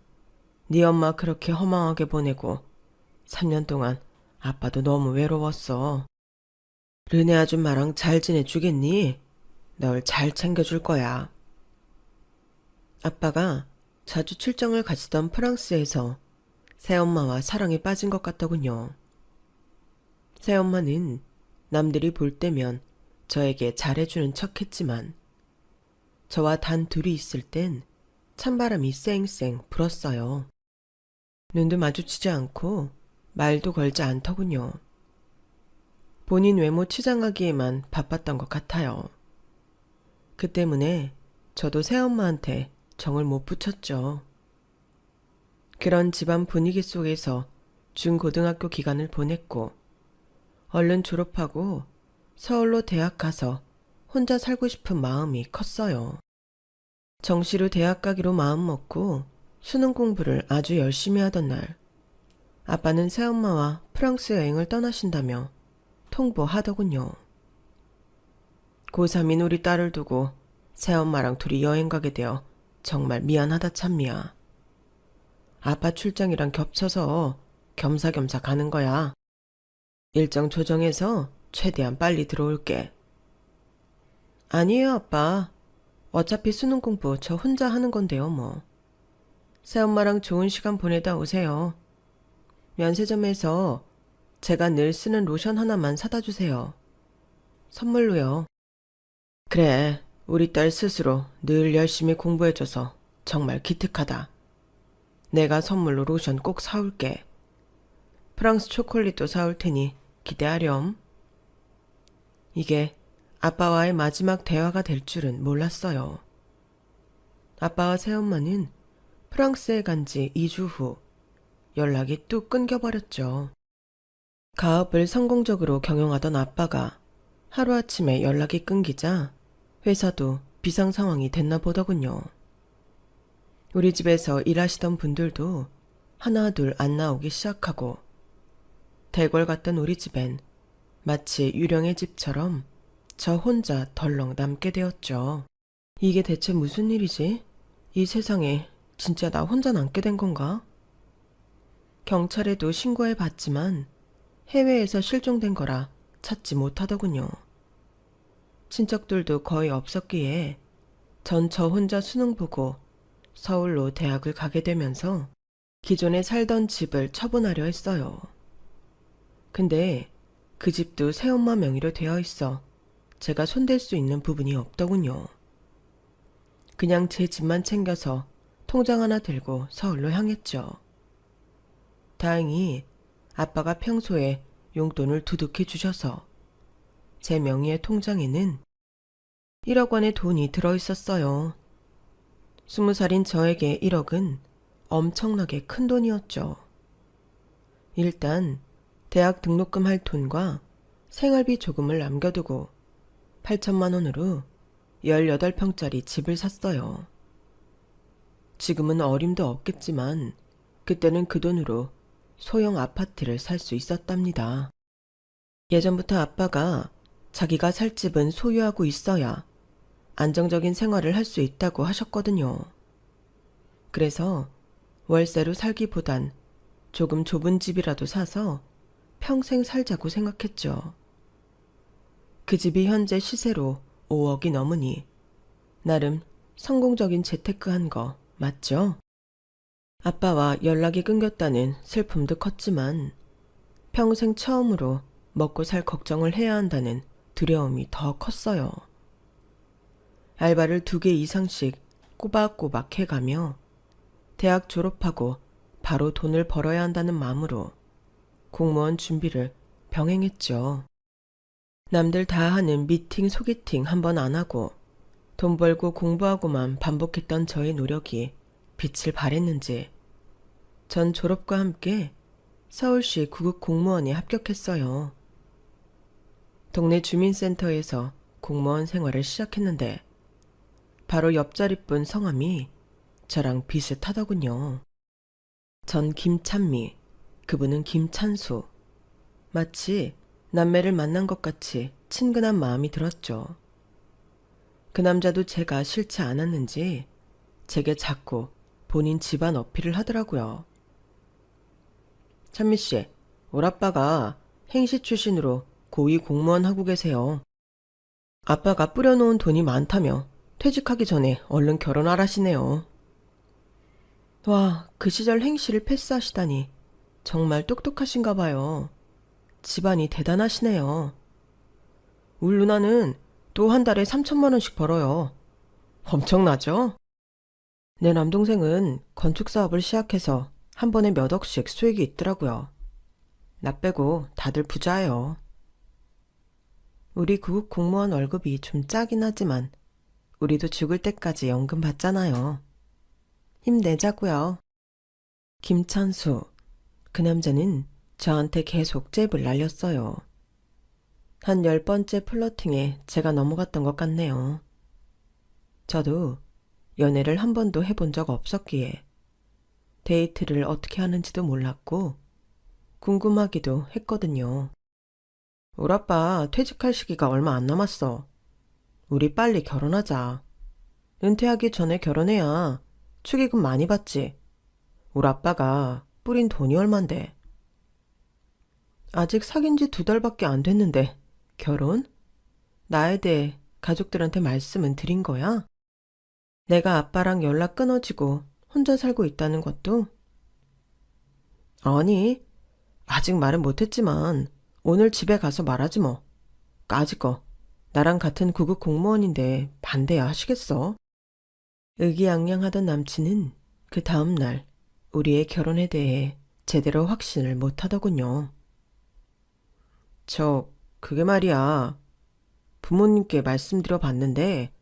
네 엄마 그렇게 허망하게 보내고 3년 동안 아빠도 너무 외로웠어. 르네 아줌마랑 잘 지내주겠니? 널 잘 챙겨줄 거야. 아빠가 자주 출장을 가시던 프랑스에서 새엄마와 사랑에 빠진 것 같더군요. 새엄마는 남들이 볼 때면 저에게 잘해주는 척 했지만 저와 단 둘이 있을 땐 찬바람이 쌩쌩 불었어요. 눈도 마주치지 않고 말도 걸지 않더군요. 본인 외모 치장하기에만 바빴던 것 같아요. 그 때문에 저도 새엄마한테 정을 못 붙였죠. 그런 집안 분위기 속에서 중고등학교 기간을 보냈고 얼른 졸업하고 서울로 대학 가서 혼자 살고 싶은 마음이 컸어요. 정시로 대학 가기로 마음먹고 수능 공부를 아주 열심히 하던 날, 아빠는 새엄마와 프랑스 여행을 떠나신다며 통보하더군요. 고3인 우리 딸을 두고 새엄마랑 둘이 여행 가게 되어 정말 미안하다 참미야. 아빠 출장이랑 겹쳐서 겸사겸사 가는 거야. 일정 조정해서 최대한 빨리 들어올게. 아니에요, 아빠. 어차피 수능 공부 저 혼자 하는 건데요, 뭐. 새엄마랑 좋은 시간 보내다 오세요. 면세점에서 제가 늘 쓰는 로션 하나만 사다 주세요. 선물로요. 그래, 우리 딸 스스로 늘 열심히 공부해줘서 정말 기특하다. 내가 선물로 로션 꼭 사올게. 프랑스 초콜릿도 사올 테니 기대하렴. 이게 아빠와의 마지막 대화가 될 줄은 몰랐어요. 아빠와 새엄마는 프랑스에 간 지 2주 후 연락이 뚝 끊겨버렸죠. 가업을 성공적으로 경영하던 아빠가 하루아침에 연락이 끊기자 회사도 비상 상황이 됐나 보더군요. 우리 집에서 일하시던 분들도 하나둘 안 나오기 시작하고 대궐 갔던 우리 집엔 마치 유령의 집처럼 저 혼자 덜렁 남게 되었죠. 이게 대체 무슨 일이지? 이 세상에 진짜 나 혼자 남게 된 건가? 경찰에도 신고해 봤지만 해외에서 실종된 거라 찾지 못하더군요. 친척들도 거의 없었기에 전 저 혼자 수능 보고 서울로 대학을 가게 되면서 기존에 살던 집을 처분하려 했어요. 근데 그 집도 새엄마 명의로 되어 있어 제가 손댈 수 있는 부분이 없더군요. 그냥 제 집만 챙겨서 통장 하나 들고 서울로 향했죠. 다행히 아빠가 평소에 용돈을 두둑히 주셔서 제 명의의 통장에는 1억 원의 돈이 들어있었어요. 20살인 저에게 1억은 엄청나게 큰 돈이었죠. 일단 대학 등록금 할 돈과 생활비 조금을 남겨두고 8천만 원으로 18평짜리 집을 샀어요. 지금은 어림도 없겠지만 그때는 그 돈으로 소형 아파트를 살 수 있었답니다. 예전부터 아빠가 자기가 살 집은 소유하고 있어야 안정적인 생활을 할 수 있다고 하셨거든요. 그래서 월세로 살기보단 조금 좁은 집이라도 사서 평생 살자고 생각했죠. 그 집이 현재 시세로 5억이 넘으니 나름 성공적인 재테크한 거 맞죠? 아빠와 연락이 끊겼다는 슬픔도 컸지만 평생 처음으로 먹고 살 걱정을 해야 한다는 두려움이 더 컸어요. 알바를 2개 이상씩 꼬박꼬박 해가며 대학 졸업하고 바로 돈을 벌어야 한다는 마음으로 공무원 준비를 병행했죠. 남들 다 하는 미팅 소개팅 한 번 안 하고 돈 벌고 공부하고만 반복했던 저의 노력이 빛을 발했는지 전 졸업과 함께 서울시 구급 공무원에 합격했어요. 동네 주민센터에서 공무원 생활을 시작했는데 바로 옆자리분 성함이 저랑 비슷하더군요. 전 김찬미, 그분은 김찬수. 마치 남매를 만난 것 같이 친근한 마음이 들었죠. 그 남자도 제가 싫지 않았는지 제게 자꾸 본인 집안 어필을 하더라고요. 찬미씨, 올아빠가 행시 출신으로 고위 공무원 하고 계세요. 아빠가 뿌려놓은 돈이 많다며 퇴직하기 전에 얼른 결혼하라시네요. 와, 그 시절 행시를 패스하시다니 정말 똑똑하신가 봐요. 집안이 대단하시네요. 우리 누나는 또 한 달에 3천만 원씩 벌어요. 엄청나죠? 내 남동생은 건축 사업을 시작해서 한 번에 몇 억씩 수익이 있더라고요. 나 빼고 다들 부자예요. 우리 구급 공무원 월급이 좀 짜긴 하지만 우리도 죽을 때까지 연금 받잖아요. 힘내자고요. 김찬수, 그 남자는 저한테 계속 잽을 날렸어요. 한 10번째 플러팅에 제가 넘어갔던 것 같네요. 저도 연애를 한 번도 해본 적 없었기에 데이트를 어떻게 하는지도 몰랐고 궁금하기도 했거든요. 우리 아빠 퇴직할 시기가 얼마 안 남았어. 우리 빨리 결혼하자. 은퇴하기 전에 결혼해야 축의금 많이 받지. 우리 아빠가 뿌린 돈이 얼만데. 아직 사귄 지 2달밖에 안 됐는데 결혼? 나에 대해 가족들한테 말씀은 드린 거야? 내가 아빠랑 연락 끊어지고 혼자 살고 있다는 것도? 아니, 아직 말은 못했지만 오늘 집에 가서 말하지 뭐. 까짓 거 나랑 같은 구급 공무원인데 반대야 하시겠어? 의기양양하던 남친은 그 다음 날 우리의 결혼에 대해 제대로 확신을 못하더군요. 그게 말이야. 부모님께 말씀드려 봤는데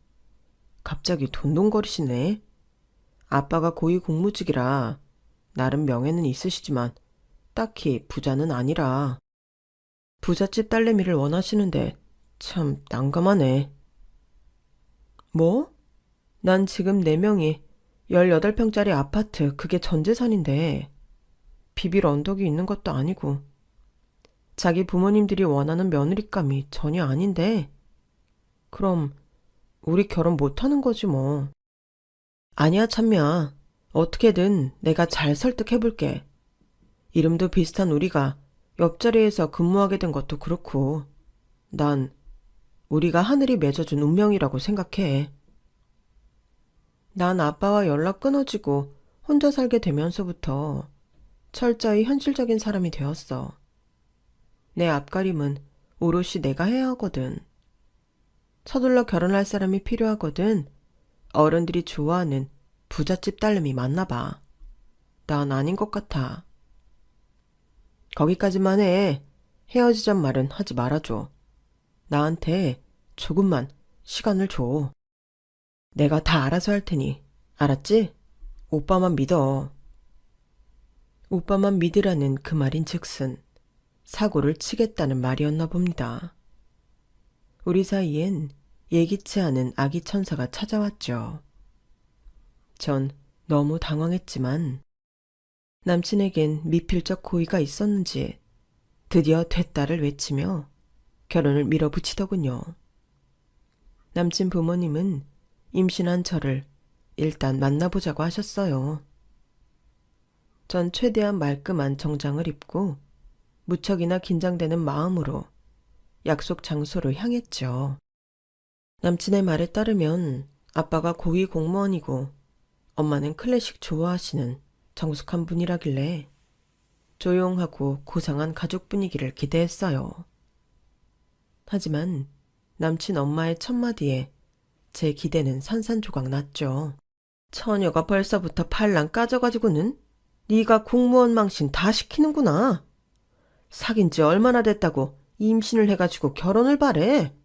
갑자기 돈돈거리시네. 아빠가 고위 공무직이라 나름 명예는 있으시지만 딱히 부자는 아니라. 부잣집 딸내미를 원하시는데 참 난감하네. 뭐? 난 지금 4명이 18평짜리 아파트 그게 전 재산인데 비빌 언덕이 있는 것도 아니고 자기 부모님들이 원하는 며느리감이 전혀 아닌데 그럼 우리 결혼 못하는 거지 뭐. 아니야 참미야. 어떻게든 내가 잘 설득해볼게. 이름도 비슷한 우리가 옆자리에서 근무하게 된 것도 그렇고 난 우리가 하늘이 맺어준 운명이라고 생각해. 난 아빠와 연락 끊어지고 혼자 살게 되면서부터 철저히 현실적인 사람이 되었어. 내 앞가림은 오롯이 내가 해야 하거든. 서둘러 결혼할 사람이 필요하거든. 어른들이 좋아하는 부잣집 딸내미 맞나 봐. 난 아닌 것 같아. 거기까지만 해. 헤어지잔 말은 하지 말아줘. 나한테 조금만 시간을 줘. 내가 다 알아서 할 테니. 알았지? 오빠만 믿어. 오빠만 믿으라는 그 말인 즉슨 사고를 치겠다는 말이었나 봅니다. 우리 사이엔 예기치 않은 아기 천사가 찾아왔죠. 전 너무 당황했지만 남친에겐 미필적 고의가 있었는지 드디어 됐다를 외치며 결혼을 밀어붙이더군요. 남친 부모님은 임신한 저를 일단 만나보자고 하셨어요. 전 최대한 말끔한 정장을 입고 무척이나 긴장되는 마음으로 약속 장소로 향했죠. 남친의 말에 따르면 아빠가 고위 공무원이고 엄마는 클래식 좋아하시는 정숙한 분이라길래 조용하고 고상한 가족 분위기를 기대했어요. 하지만 남친 엄마의 첫마디에 제 기대는 산산조각 났죠. 처녀가 벌써부터 팔랑 까져가지고는 네가 공무원 망신 다 시키는구나. 사귄 지 얼마나 됐다고 임신을 해가지고 결혼을 바래.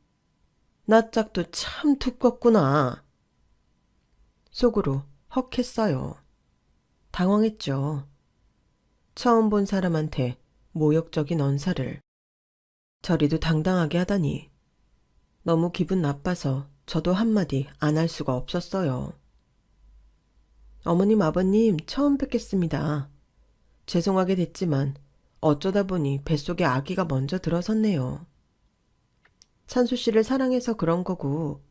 낯짝도 참 두껍구나. 속으로 헉했어요. 당황했죠. 처음 본 사람한테 모욕적인 언사를 저리도 당당하게 하다니. 너무 기분 나빠서 저도 한마디 안 할 수가 없었어요. 어머님, 아버님 처음 뵙겠습니다. 죄송하게 됐지만 어쩌다 보니 뱃속에 아기가 먼저 들어섰네요. 찬수 씨를 사랑해서 그런 거고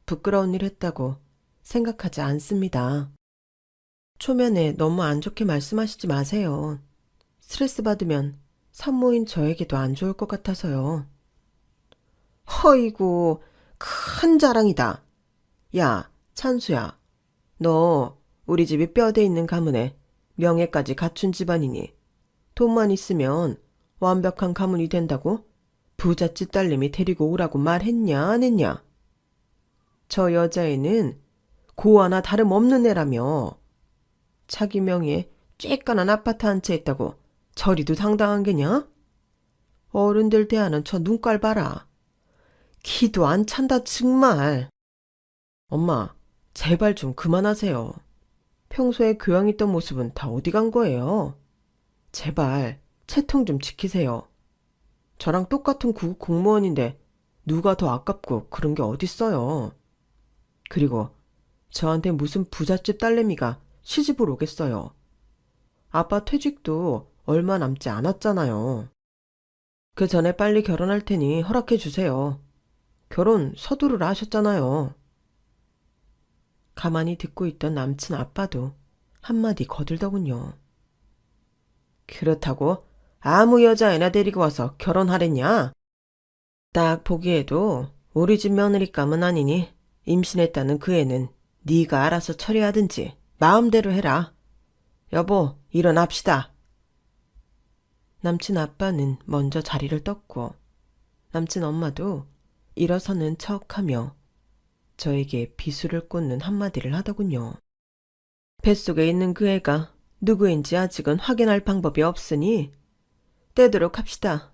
부끄러운 일 했다고 생각하지 않습니다. 초면에 너무 안 좋게 말씀하시지 마세요. 스트레스 받으면 산모인 저에게도 안 좋을 것 같아서요. 허이고, 큰 자랑이다. 야, 찬수야. 너 우리 집이 뼈대 있는 가문에 명예까지 갖춘 집안이니 돈만 있으면 완벽한 가문이 된다고 부잣집 딸내미 데리고 오라고 말했냐 안 했냐? 저 여자애는 고아나 다름없는 애라며. 자기 명의에 쬐깐한 아파트 한 채 있다고 저리도 당당한 게냐? 어른들 대하는 저 눈깔 봐라. 기도 안 찬다 정말. 엄마, 제발 좀 그만하세요. 평소에 교양 있던 모습은 다 어디 간 거예요? 제발 채통 좀 지키세요. 저랑 똑같은 구급 공무원인데 누가 더 아깝고 그런 게 어딨어요. 그리고 저한테 무슨 부잣집 딸내미가 시집을 오겠어요. 아빠 퇴직도 얼마 남지 않았잖아요. 그 전에 빨리 결혼할 테니 허락해 주세요. 결혼 서두르라 하셨잖아요. 가만히 듣고 있던 남친 아빠도 한마디 거들더군요. 그렇다고 아무 여자애나 데리고 와서 결혼하랬냐? 딱 보기에도 우리 집 며느리감은 아니니 임신했다는 그 애는 네가 알아서 처리하든지 마음대로 해라. 여보, 일어납시다. 남친 아빠는 먼저 자리를 떴고 남친 엄마도 일어서는 척하며 저에게 비수를 꽂는 한마디를 하더군요. 뱃속에 있는 그 애가 누구인지 아직은 확인할 방법이 없으니 떼도록 합시다.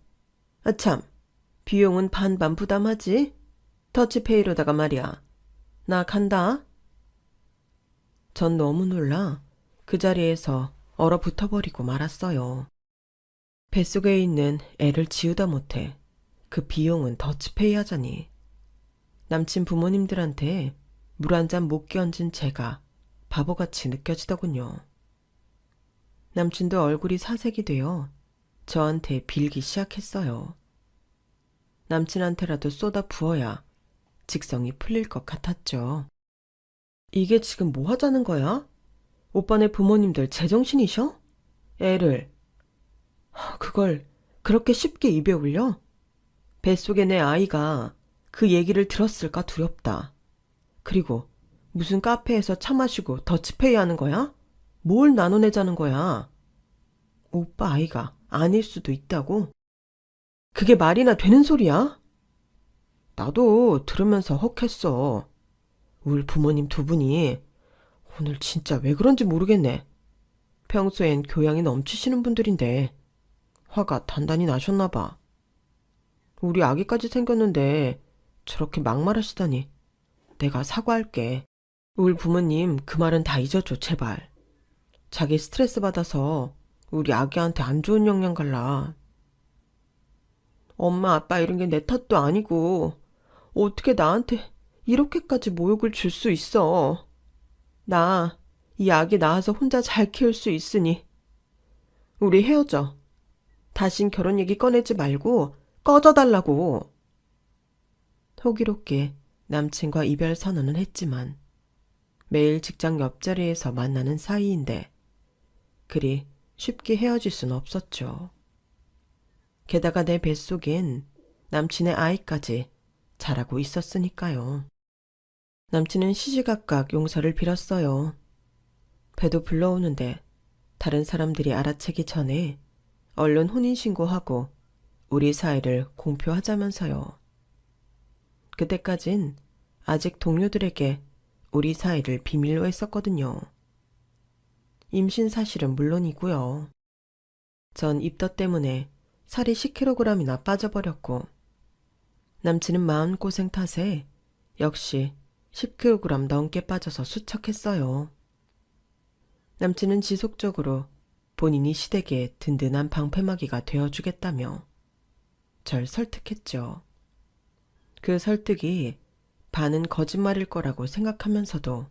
아참, 비용은 반반 부담하지? 더치페이로다가 말이야. 나 간다. 전 너무 놀라 그 자리에서 얼어붙어버리고 말았어요. 뱃속에 있는 애를 지우다 못해 그 비용은 더치페이 하자니. 남친 부모님들한테 물 한 잔 못 끼얹은 제가 바보같이 느껴지더군요. 남친도 얼굴이 사색이 되어 저한테 빌기 시작했어요. 남친한테라도 쏟아 부어야 직성이 풀릴 것 같았죠. 이게 지금 뭐 하자는 거야? 오빠네 부모님들 제정신이셔? 애를. 그걸 그렇게 쉽게 입에 올려? 뱃속에 내 아이가 그 얘기를 들었을까 두렵다. 그리고 무슨 카페에서 차 마시고 더치페이 하는 거야? 뭘 나눠내자는 거야? 오빠 아이가 아닐 수도 있다고? 그게 말이나 되는 소리야? 나도 들으면서 헉했어. 우리 부모님 두 분이 오늘 진짜 왜 그런지 모르겠네. 평소엔 교양이 넘치시는 분들인데 화가 단단히 나셨나 봐. 우리 아기까지 생겼는데 저렇게 막말하시다니. 내가 사과할게. 우리 부모님 그 말은 다 잊어줘 제발. 자기 스트레스 받아서 우리 아기한테 안 좋은 영향 갈라. 엄마 아빠 이런 게 내 탓도 아니고 어떻게 나한테 이렇게까지 모욕을 줄 수 있어. 나 이 아기 낳아서 혼자 잘 키울 수 있으니 우리 헤어져. 다신 결혼 얘기 꺼내지 말고 꺼져달라고. 호기롭게 남친과 이별 선언은 했지만 매일 직장 옆자리에서 만나는 사이인데 그리 쉽게 헤어질 순 없었죠. 게다가 내 뱃속엔 남친의 아이까지 자라고 있었으니까요. 남친은 시시각각 용서를 빌었어요. 배도 불러오는데 다른 사람들이 알아채기 전에 얼른 혼인신고하고 우리 사이를 공표하자면서요. 그때까진 아직 동료들에게 우리 사이를 비밀로 했었거든요. 임신 사실은 물론이고요. 전 입덧 때문에 살이 10kg이나 빠져버렸고 남친은 마음고생 탓에 역시 10kg 넘게 빠져서 수척했어요. 남친은 지속적으로 본인이 시댁의 든든한 방패막이가 되어주겠다며 절 설득했죠. 그 설득이 반은 거짓말일 거라고 생각하면서도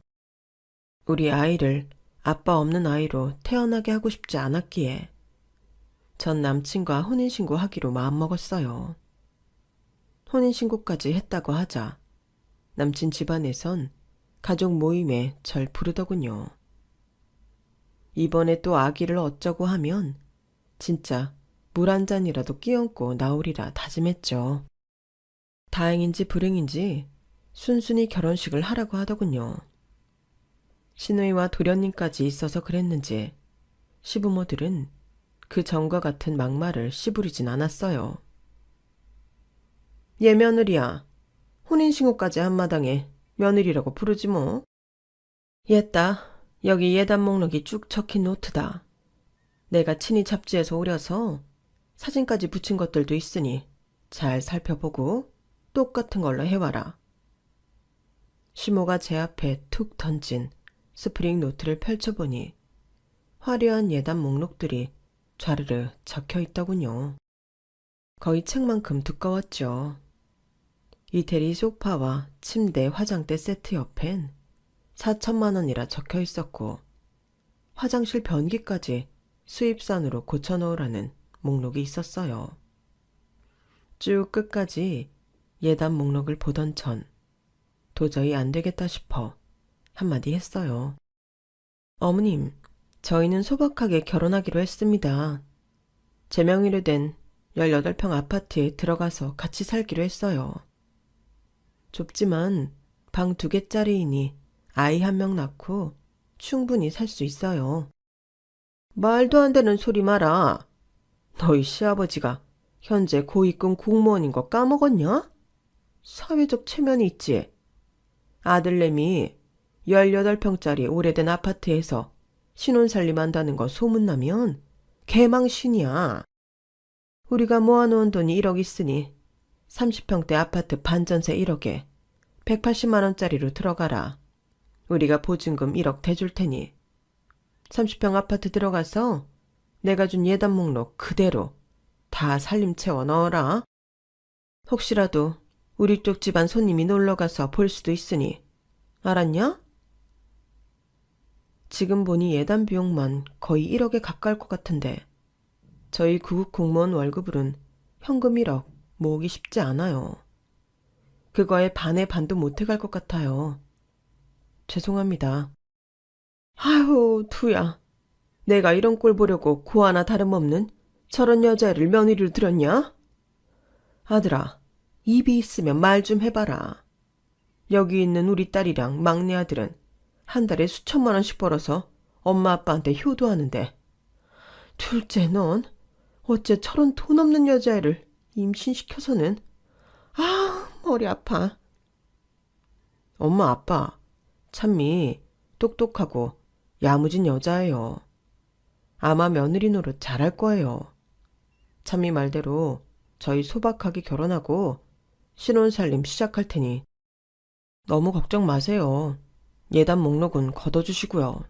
우리 아이를 아빠 없는 아이로 태어나게 하고 싶지 않았기에 전 남친과 혼인신고하기로 마음먹었어요. 혼인신고까지 했다고 하자 남친 집안에선 가족 모임에 절 부르더군요. 이번에 또 아기를 어쩌고 하면 진짜 물 한 잔이라도 끼얹고 나오리라 다짐했죠. 다행인지 불행인지 순순히 결혼식을 하라고 하더군요. 시누이와 도련님까지 있어서 그랬는지 시부모들은 그 전과 같은 막말을 씨부리진 않았어요. 얘 며느리야. 혼인신고까지 한 마당에 며느리라고 부르지 뭐. 옛다. 여기 예단 목록이 쭉 적힌 노트다. 내가 친히 잡지에서 오려서 사진까지 붙인 것들도 있으니 잘 살펴보고 똑같은 걸로 해와라. 시모가 제 앞에 툭 던진 스프링 노트를 펼쳐보니 화려한 예단 목록들이 좌르르 적혀 있더군요. 거의 책만큼 두꺼웠죠. 이태리 소파와 침대, 화장대 세트 옆엔 4천만 원이라 적혀 있었고 화장실 변기까지 수입산으로 고쳐놓으라는 목록이 있었어요. 쭉 끝까지 예단 목록을 보던 전 도저히 안 되겠다 싶어 한마디 했어요. 어머님, 저희는 소박하게 결혼하기로 했습니다. 제 명의로 된 18평 아파트에 들어가서 같이 살기로 했어요. 좁지만 방 2개짜리이니 아이 1명 낳고 충분히 살 수 있어요. 말도 안 되는 소리 마라. 너희 시아버지가 현재 고위급 공무원인 거 까먹었냐? 사회적 체면이 있지. 아들내미 18평짜리 오래된 아파트에서 신혼살림한다는 거 소문나면 개망신이야. 우리가 모아놓은 돈이 1억 있으니 30평대 아파트 반전세 1억에 180만 원짜리로 들어가라. 우리가 보증금 1억 대줄 테니 30평 아파트 들어가서 내가 준 예단 목록 그대로 다 살림 채워 넣어라. 혹시라도 우리 쪽 집안 손님이 놀러가서 볼 수도 있으니 알았냐? 지금 보니 예단 비용만 거의 1억에 가까울 것 같은데 저희 구급 공무원 월급으로는 현금 1억 모으기 쉽지 않아요. 그거에 반의 반도 못해갈 것 같아요. 죄송합니다. 아유, 두야. 내가 이런 꼴 보려고 고 하나 다름없는 저런 여자애를 며느리로 들였냐? 아들아, 입이 있으면 말 좀 해봐라. 여기 있는 우리 딸이랑 막내 아들은 한 달에 수천만 원씩 벌어서 엄마 아빠한테 효도하는데 둘째 넌 어째 저런 돈 없는 여자애를 임신시켜서는 머리 아파. 엄마 아빠 참미 똑똑하고 야무진 여자예요. 아마 며느리 노릇 잘할 거예요. 참미 말대로 저희 소박하게 결혼하고 신혼살림 시작할 테니 너무 걱정 마세요. 예단 목록은 걷어주시고요.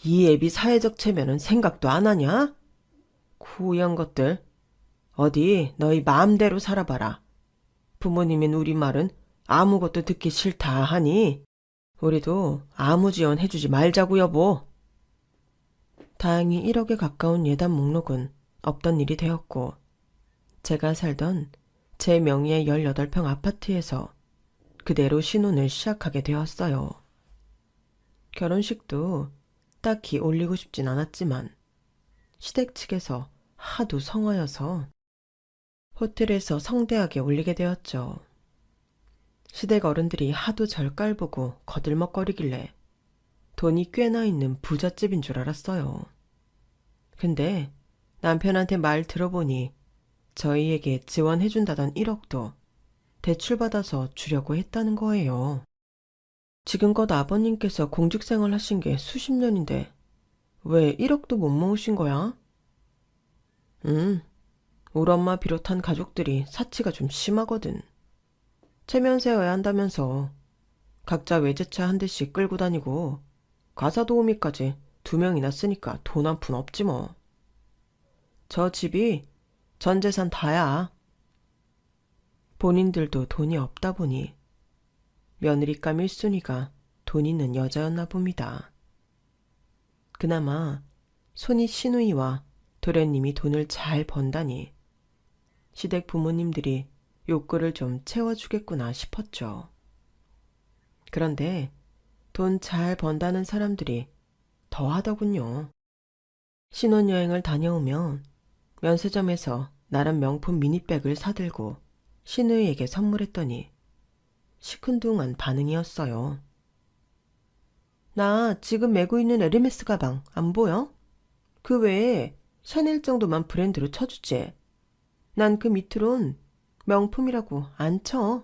이 애비 사회적 체면은 생각도 안 하냐? 구연 것들. 어디 너희 마음대로 살아봐라. 부모님인 우리 말은 아무것도 듣기 싫다 하니 우리도 아무 지원 해주지 말자고 여보. 다행히 1억에 가까운 예단 목록은 없던 일이 되었고 제가 살던 제 명의의 18평 아파트에서 그대로 신혼을 시작하게 되었어요. 결혼식도 딱히 올리고 싶진 않았지만 시댁 측에서 하도 성화여서 호텔에서 성대하게 올리게 되었죠. 시댁 어른들이 하도 절 깔보고 거들먹거리길래 돈이 꽤나 있는 부잣집인 줄 알았어요. 근데 남편한테 말 들어보니 저희에게 지원해준다던 1억도 대출받아서 주려고 했다는 거예요. 지금껏 아버님께서 공직생활 하신 게 수십 년인데 왜 1억도 못 모으신 거야? 우리 엄마 비롯한 가족들이 사치가 좀 심하거든. 체면 세워야 한다면서 각자 외제차 한 대씩 끌고 다니고 가사 도우미까지 2명이나 쓰니까 돈 한 푼 없지 뭐. 저 집이 전 재산 다야. 본인들도 돈이 없다 보니 며느리감 1순위가 돈 있는 여자였나 봅니다. 그나마 손이 시누이와 도련님이 돈을 잘 번다니 시댁 부모님들이 욕구를 좀 채워주겠구나 싶었죠. 그런데 돈 잘 번다는 사람들이 더 하더군요. 신혼여행을 다녀오면 면세점에서 나름 명품 미니백을 사들고 시누이에게 선물했더니 시큰둥한 반응이었어요. 나 지금 메고 있는 에르메스 가방 안 보여? 그 외에 샤넬 정도만 브랜드로 쳐주지. 난 그 밑으론 명품이라고 안 쳐.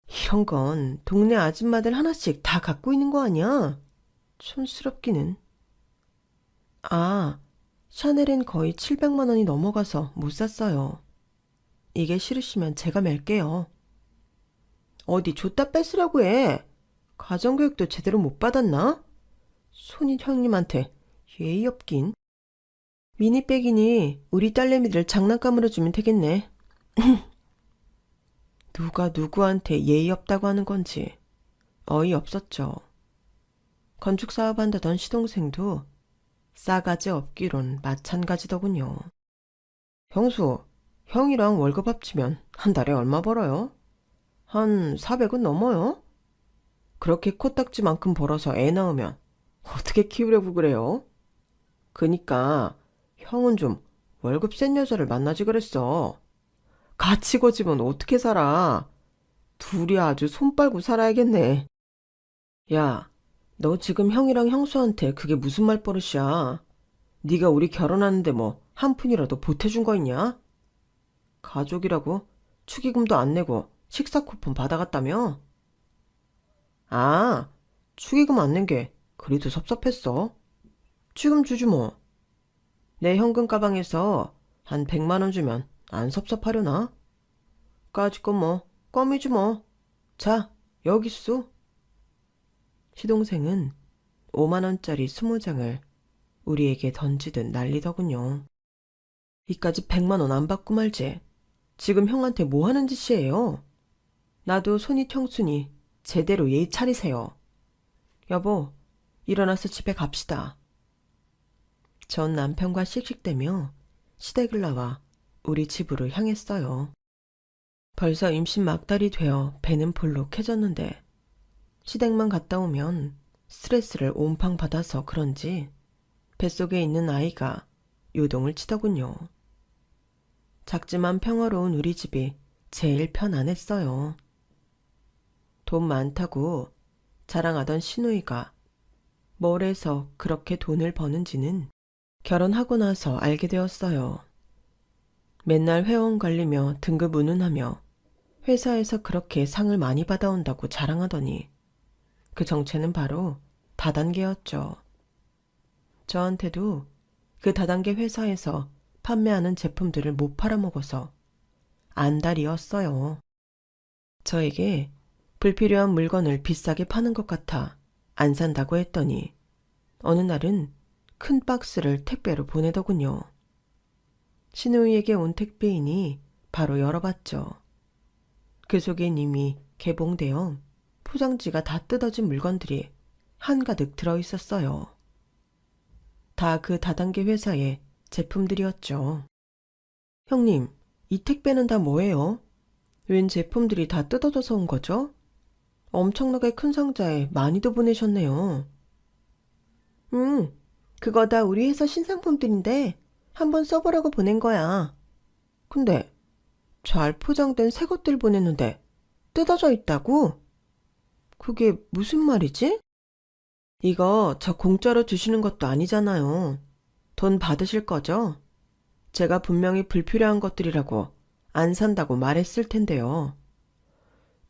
이런 건 동네 아줌마들 하나씩 다 갖고 있는 거 아니야? 촌스럽기는. 아, 샤넬은 거의 700만 원이 넘어가서 못 샀어요. 이게 싫으시면 제가 맬게요. 어디 줬다 뺏으라고 해. 가정교육도 제대로 못 받았나? 손이 형님한테 예의 없긴. 미니백이니 우리 딸내미들 장난감으로 주면 되겠네. 누가 누구한테 예의 없다고 하는 건지 어이없었죠. 건축사업 한다던 시동생도 싸가지 없기론 마찬가지더군요. 형수, 형이랑 월급 합치면 한 달에 얼마 벌어요? 한 400은 넘어요? 그렇게 코딱지만큼 벌어서 애 낳으면 어떻게 키우려고 그래요? 그니까 형은 좀 월급 센 여자를 만나지 그랬어. 같이 거지면 어떻게 살아? 둘이 아주 손 빨고 살아야겠네. 야, 너 지금 형이랑 형수한테 그게 무슨 말버릇이야? 네가 우리 결혼하는데 뭐 한 푼이라도 보태준 거 있냐? 가족이라고 축의금도 안 내고 식사 쿠폰 받아갔다며? 아, 축의금 안 낸 게 그리도 섭섭했어. 지금 주지 뭐. 내 현금 가방에서 한 100만 원 주면 안 섭섭하려나? 까짓 건 뭐 껌이지 뭐. 자, 여기 있어. 시동생은 5만 원짜리 20장을 우리에게 던지듯 난리더군요. 이까지 100만 원 안 받고 말지. 지금 형한테 뭐 하는 짓이에요? 나도 손이 형수니 제대로 예의 차리세요. 여보, 일어나서 집에 갑시다. 전 남편과 씩씩대며 시댁을 나와 우리 집으로 향했어요. 벌써 임신 막달이 되어 배는 볼록해졌는데 시댁만 갔다 오면 스트레스를 온팡 받아서 그런지 뱃속에 있는 아이가 요동을 치더군요. 작지만 평화로운 우리 집이 제일 편안했어요. 돈 많다고 자랑하던 시누이가 뭘 해서 그렇게 돈을 버는지는 결혼하고 나서 알게 되었어요. 맨날 회원 관리며 등급 운운하며 회사에서 그렇게 상을 많이 받아온다고 자랑하더니 그 정체는 바로 다단계였죠. 저한테도 그 다단계 회사에서 판매하는 제품들을 못 팔아먹어서 안달이었어요. 저에게 불필요한 물건을 비싸게 파는 것 같아 안 산다고 했더니 어느 날은 큰 박스를 택배로 보내더군요. 시누이에게 온 택배이니 바로 열어봤죠. 그 속엔 이미 개봉되어 포장지가 다 뜯어진 물건들이 한가득 들어있었어요. 다 그 다단계 회사의 제품들이었죠. 형님, 이 택배는 다 뭐예요? 웬 제품들이 다 뜯어져서 온 거죠? 엄청나게 큰 상자에 많이도 보내셨네요. 그거 다 우리 회사 신상품들인데 한번 써보라고 보낸 거야. 근데 잘 포장된 새 것들 보냈는데 뜯어져 있다고? 그게 무슨 말이지? 이거 저 공짜로 주시는 것도 아니잖아요. 돈 받으실 거죠? 제가 분명히 불필요한 것들이라고 안 산다고 말했을 텐데요.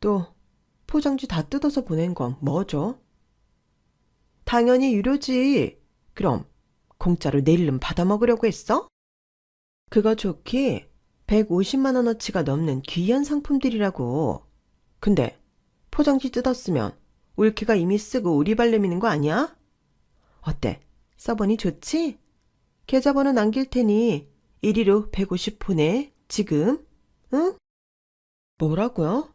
또 포장지 다 뜯어서 보낸 건 뭐죠? 당연히 유료지. 그럼 공짜로 내일름 받아먹으려고 했어? 그거 좋기 150만 원어치가 넘는 귀한 상품들이라고. 근데 포장지 뜯었으면 울케가 이미 쓰고 우리발 내미는 거 아니야? 어때? 써보니 좋지? 계좌번호 남길 테니 이리로 150 보내. 지금. 응? 뭐라고요?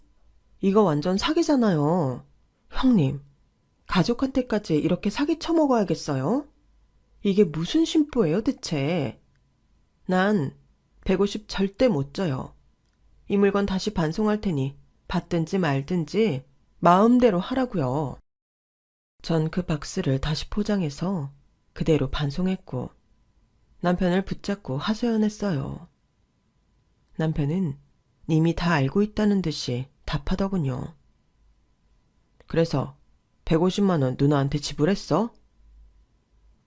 이거 완전 사기잖아요. 형님, 가족한테까지 이렇게 사기 쳐먹어야겠어요? 이게 무슨 심보예요, 대체? 난 150 절대 못 줘요. 이 물건 다시 반송할 테니 받든지 말든지 마음대로 하라고요. 전 그 박스를 다시 포장해서 그대로 반송했고 남편을 붙잡고 하소연했어요. 남편은 이미 다 알고 있다는 듯이 답하더군요. 그래서 150만 원 누나한테 지불했어?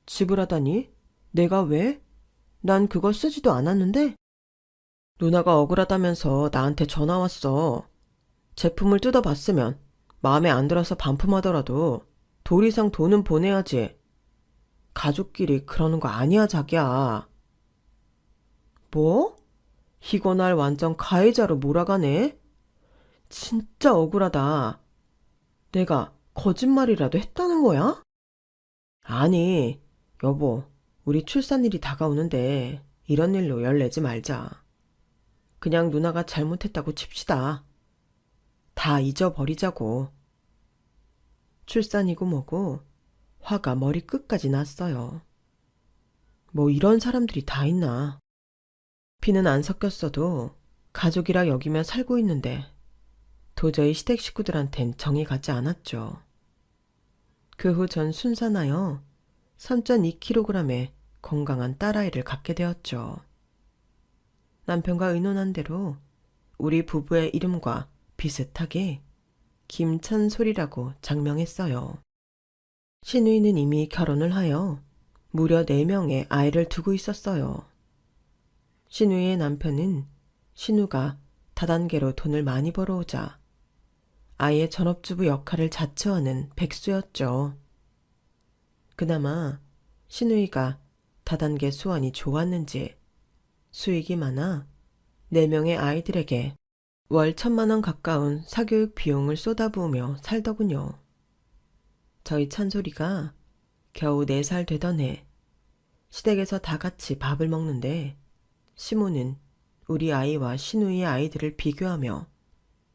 지불하다니? 내가 왜? 난 그거 쓰지도 않았는데? 누나가 억울하다면서 나한테 전화 왔어. 제품을 뜯어봤으면 마음에 안 들어서 반품하더라도 돌 이상 돈은 보내야지. 가족끼리 그러는 거 아니야, 자기야. 뭐? 이거 날 완전 가해자로 몰아가네? 진짜 억울하다. 내가 거짓말이라도 했다는 거야? 아니, 여보, 우리 출산일이 다가오는데 이런 일로 열내지 말자. 그냥 누나가 잘못했다고 칩시다. 다 잊어버리자고. 출산이고 뭐고 화가 머리 끝까지 났어요. 뭐 이런 사람들이 다 있나. 피는 안 섞였어도 가족이라 여기며 살고 있는데 도저히 시댁 식구들한텐 정이 가지 않았죠. 그 후 전 순산하여 3.2kg의 건강한 딸아이를 갖게 되었죠. 남편과 의논한 대로 우리 부부의 이름과 비슷하게 김찬솔이라고 장명했어요. 신우이는 이미 결혼을 하여 무려 4명의 아이를 두고 있었어요. 신우이의 남편은 신우가 다단계로 돈을 많이 벌어오자 아이의 전업주부 역할을 자처하는 백수였죠. 그나마 신우이가 다단계 수완이 좋았는지 수익이 많아 4명의 아이들에게 월 1,000만 원 가까운 사교육 비용을 쏟아부으며 살더군요. 저희 찬솔이가 겨우 4살 되던 해 시댁에서 다 같이 밥을 먹는데 시모는 우리 아이와 신우이의 아이들을 비교하며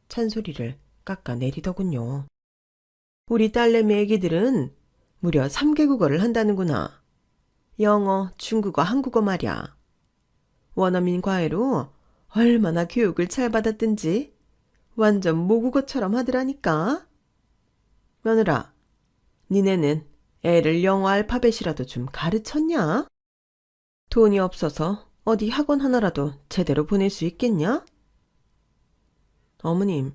찬솔이를 깎아내리더군요. 우리 딸내미 애기들은 무려 3개국어를 한다는구나. 영어, 중국어, 한국어 말이야. 원어민 과외로 얼마나 교육을 잘 받았든지 완전 모국어처럼 하더라니까. 며느라, 니네는 애를 영어 알파벳이라도 좀 가르쳤냐? 돈이 없어서 어디 학원 하나라도 제대로 보낼 수 있겠냐? 어머님,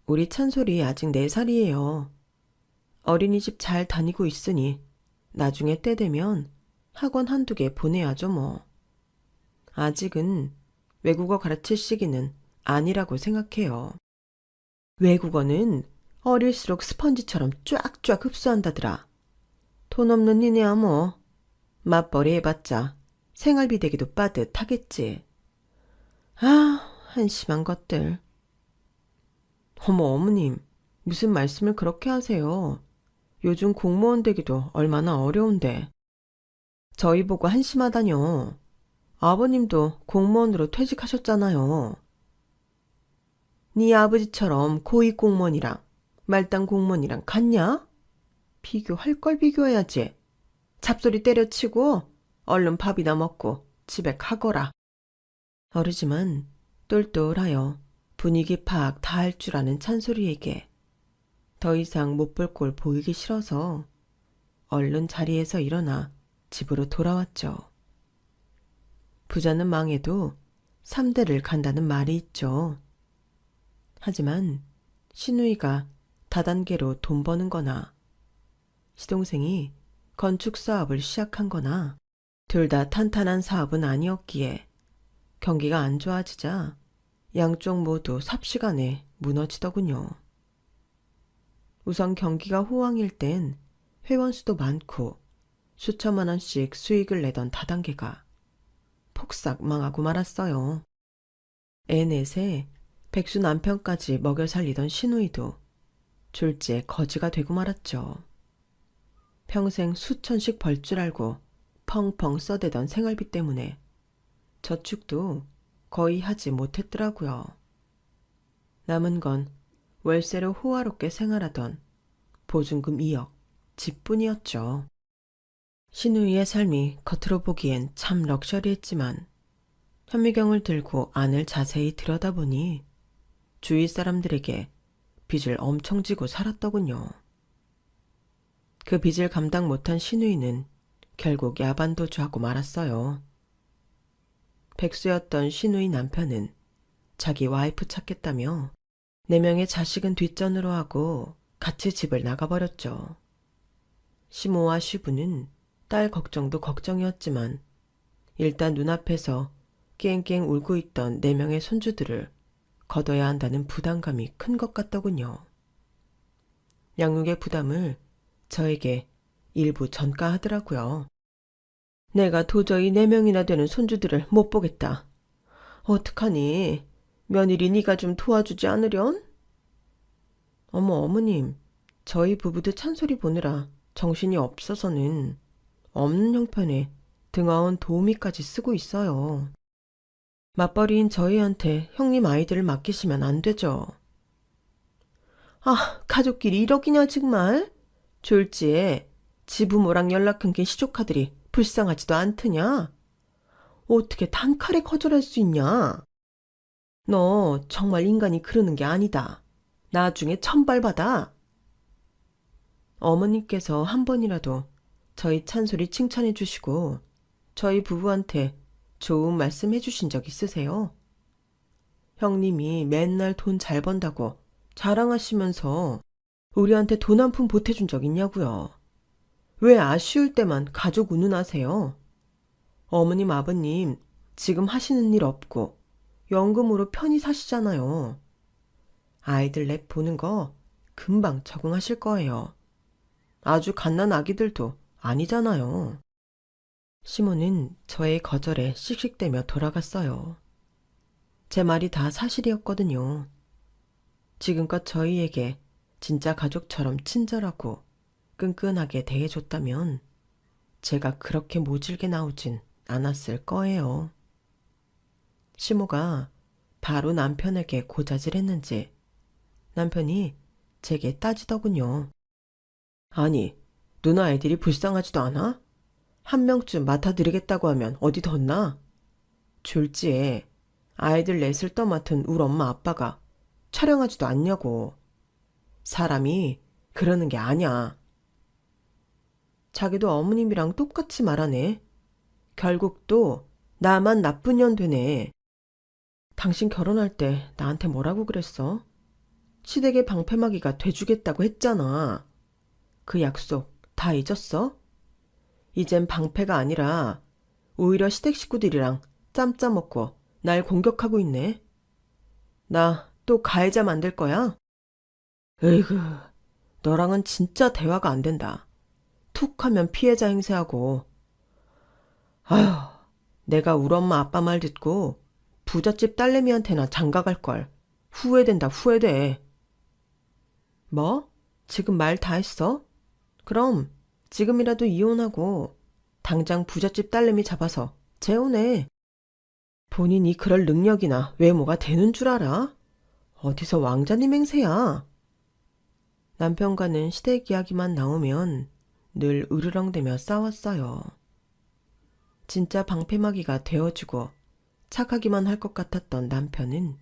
우리 찬솔이 아직 4살이에요. 어린이집 잘 다니고 있으니 나중에 때 되면 학원 1~2개 보내야죠 뭐. 아직은 외국어 가르칠 시기는 아니라고 생각해요. 외국어는 어릴수록 스펀지처럼 쫙쫙 흡수한다더라. 돈 없는 니네야 뭐. 맞벌이 해봤자 생활비 대기도 빠듯하겠지. 아, 한심한 것들. 어머 어머님, 무슨 말씀을 그렇게 하세요. 요즘 공무원 되기도 얼마나 어려운데. 저희 보고 한심하다뇨. 아버님도 공무원으로 퇴직하셨잖아요. 네 아버지처럼 고위 공무원이랑 말단 공무원이랑 같냐? 비교할 걸 비교해야지. 잡소리 때려치고 얼른 밥이나 먹고 집에 가거라. 어르지만 똘똘하여 분위기 파악 다 할 줄 아는 찬솔이에게 더 이상 못 볼 꼴 보이기 싫어서 얼른 자리에서 일어나 집으로 돌아왔죠. 부자는 망해도 3대를 간다는 말이 있죠. 하지만 신우이가 다단계로 돈 버는 거나 시동생이 건축 사업을 시작한 거나 둘 다 탄탄한 사업은 아니었기에 경기가 안 좋아지자 양쪽 모두 삽시간에 무너지더군요. 우선 경기가 호황일 땐 회원수도 많고 수천만 원씩 수익을 내던 다단계가 폭삭 망하고 말았어요. 애 넷에 백수 남편까지 먹여 살리던 신우이도 졸지에 거지가 되고 말았죠. 평생 수천씩 벌 줄 알고 펑펑 써대던 생활비 때문에 저축도 거의 하지 못했더라고요. 남은 건 월세로 호화롭게 생활하던 보증금 2억, 집뿐이었죠. 신우이의 삶이 겉으로 보기엔 참 럭셔리했지만 현미경을 들고 안을 자세히 들여다보니 주위 사람들에게 빚을 엄청 지고 살았더군요. 그 빚을 감당 못한 신우이는 결국 야반도주하고 말았어요. 백수였던 신우이 남편은 자기 와이프 찾겠다며 4명의 자식은 뒷전으로 하고 같이 집을 나가버렸죠. 시모와 시부는 딸 걱정도 걱정이었지만 일단 눈앞에서 깽깽 울고 있던 4명의 손주들을 거둬야 한다는 부담감이 큰 것 같더군요. 양육의 부담을 저에게 일부 전가하더라고요. 내가 도저히 4명이나 되는 손주들을 못 보겠다. 어떡하니? 며느리 네가 좀 도와주지 않으련? 어머 어머님, 저희 부부도 찬소리 보느라 정신이 없어서는 없는 형편에 등하원 도우미까지 쓰고 있어요. 맞벌이인 저희한테 형님 아이들을 맡기시면 안 되죠. 아, 가족끼리 이러기냐 정말? 졸지에 지부모랑 연락 끊긴 시조카들이 불쌍하지도 않더냐? 어떻게 단칼에 거절할 수 있냐? 너 정말 인간이 그러는 게 아니다. 나중에 천벌받아. 어머니께서 한 번이라도 저희 찬솔이 칭찬해 주시고 저희 부부한테 좋은 말씀 해주신 적 있으세요? 형님이 맨날 돈 잘 번다고 자랑하시면서 우리한테 돈 한 푼 보태준 적 있냐고요? 왜 아쉬울 때만 가족 운운하세요? 어머님, 아버님 지금 하시는 일 없고 연금으로 편히 사시잖아요. 아이들 내 보는 거 금방 적응하실 거예요. 아주 갓난 아기들도 아니잖아요. 시모는 저의 거절에 씩씩대며 돌아갔어요. 제 말이 다 사실이었거든요. 지금껏 저희에게 진짜 가족처럼 친절하고 끈끈하게 대해줬다면 제가 그렇게 모질게 나오진 않았을 거예요. 시모가 바로 남편에게 고자질했는지 남편이 제게 따지더군요. 아니, 누나 애들이 불쌍하지도 않아? 한 명쯤 맡아드리겠다고 하면 어디 덧나? 졸지에 아이들 넷을 떠맡은 우리 엄마 아빠가 촬영하지도 않냐고. 사람이 그러는 게 아냐. 자기도 어머님이랑 똑같이 말하네. 결국 또 나만 나쁜 년 되네. 당신 결혼할 때 나한테 뭐라고 그랬어? 시댁의 방패막이가 돼주겠다고 했잖아. 그 약속 다 잊었어? 이젠 방패가 아니라 오히려 시댁 식구들이랑 짬 짜먹고 날 공격하고 있네. 나 또 가해자 만들 거야? 으이구, 너랑은 진짜 대화가 안 된다. 툭 하면 피해자 행세하고. 아휴, 내가 우리 엄마 아빠 말 듣고 부잣집 딸내미한테나 장가갈 걸. 후회된다, 후회돼. 뭐? 지금 말 다 했어? 그럼 지금이라도 이혼하고 당장 부잣집 딸내미 잡아서 재혼해. 본인이 그럴 능력이나 외모가 되는 줄 알아? 어디서 왕자님 행세야? 남편과는 시댁 이야기만 나오면 늘 으르렁대며 싸웠어요. 진짜 방패막이가 되어주고 착하기만 할 것 같았던 남편은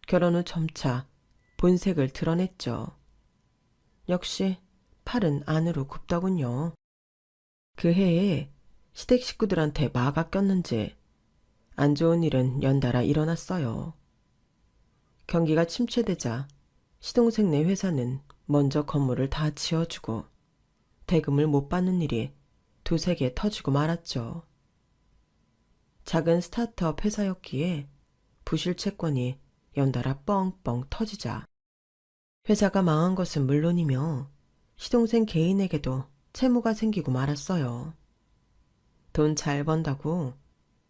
결혼 후 점차 본색을 드러냈죠. 역시 팔은 안으로 굽더군요. 그 해에 시댁 식구들한테 마가 꼈는지 안 좋은 일은 연달아 일어났어요. 경기가 침체되자 시동생네 회사는 먼저 건물을 다 지어주고 대금을 못 받는 일이 두세 개 터지고 말았죠. 작은 스타트업 회사였기에 부실 채권이 연달아 뻥뻥 터지자 회사가 망한 것은 물론이며 시동생 개인에게도 채무가 생기고 말았어요. 돈 잘 번다고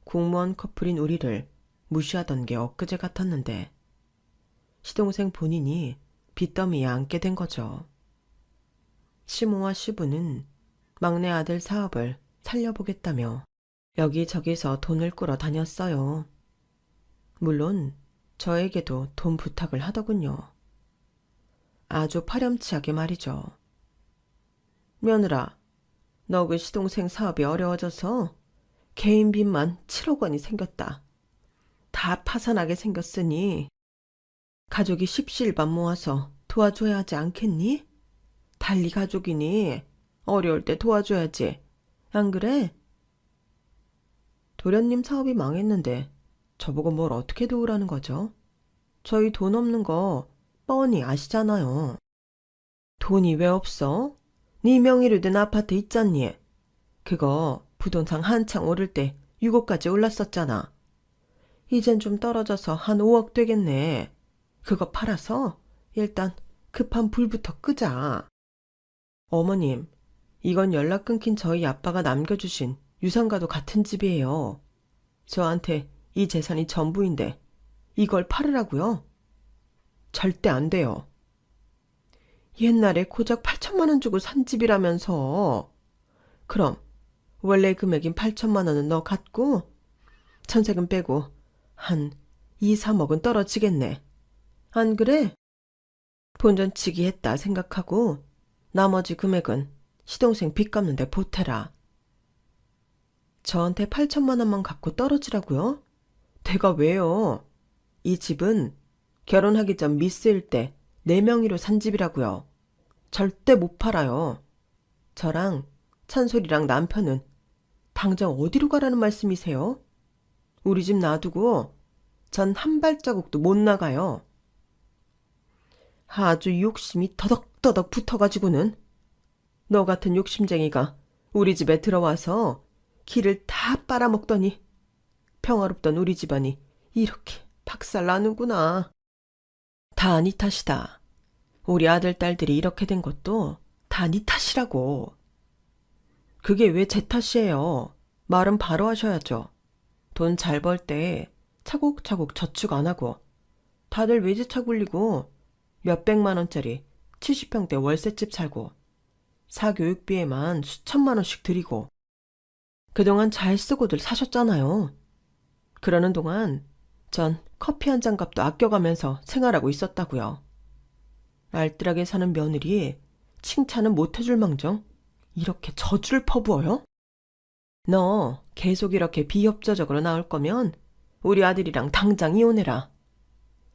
공무원 커플인 우리를 무시하던 게 엊그제 같았는데 시동생 본인이 빚더미에 앉게 된 거죠. 시모와 시부는 막내 아들 사업을 살려보겠다며 여기저기서 돈을 꾸러 다녔어요. 물론 저에게도 돈 부탁을 하더군요. 아주 파렴치하게 말이죠. 며느라, 너 그 시동생 사업이 어려워져서 개인 빚만 7억 원이 생겼다. 다 파산하게 생겼으니 가족이 십시일반 모아서 도와줘야 하지 않겠니? 달리 가족이니 어려울 때 도와줘야지. 안 그래? 도련님 사업이 망했는데 저보고 뭘 어떻게 도우라는 거죠? 저희 돈 없는 거 뻔히 아시잖아요. 돈이 왜 없어? 네 명의로 된 아파트 있잖니. 그거 부동산 한창 오를 때 6억까지 올랐었잖아. 이젠 좀 떨어져서 한 5억 되겠네. 그거 팔아서 일단 급한 불부터 끄자. 어머님, 이건 연락 끊긴 저희 아빠가 남겨주신 유산과도 같은 집이에요. 저한테 이 재산이 전부인데 이걸 팔으라고요? 절대 안 돼요. 옛날에 고작 8천만 원 주고 산 집이라면서. 그럼 원래 금액인 8천만 원은 너 갖고 전세금 빼고 한 2, 3억은 떨어지겠네. 안 그래? 본전치기 했다 생각하고 나머지 금액은 시동생 빚 갚는데 보태라. 저한테 8천만 원만 갖고 떨어지라고요? 대가 왜요? 이 집은 결혼하기 전 미스일 때 내 명의로 산 집이라고요. 절대 못 팔아요. 저랑 찬솔이랑 남편은 당장 어디로 가라는 말씀이세요? 우리 집 놔두고 전 한 발자국도 못 나가요. 아주 욕심이 더덕더덕 붙어가지고는 너 같은 욕심쟁이가 우리 집에 들어와서 기를 다 빨아먹더니 평화롭던 우리 집안이 이렇게 박살나는구나. 다 네 탓이다. 우리 아들, 딸들이 이렇게 된 것도 다 네 탓이라고. 그게 왜 제 탓이에요? 말은 바로 하셔야죠. 돈 잘 벌 때 차곡차곡 저축 안 하고 다들 외제차 굴리고 몇백만 원짜리 70평대 월세집 살고 사교육비에만 수천만 원씩 들이고 그동안 잘 쓰고들 사셨잖아요. 그러는 동안 전 커피 한 잔 값도 아껴가면서 생활하고 있었다고요. 알뜰하게 사는 며느리 칭찬은 못 해줄 망정 이렇게 저주를 퍼부어요? 너 계속 이렇게 비협조적으로 나올 거면 우리 아들이랑 당장 이혼해라.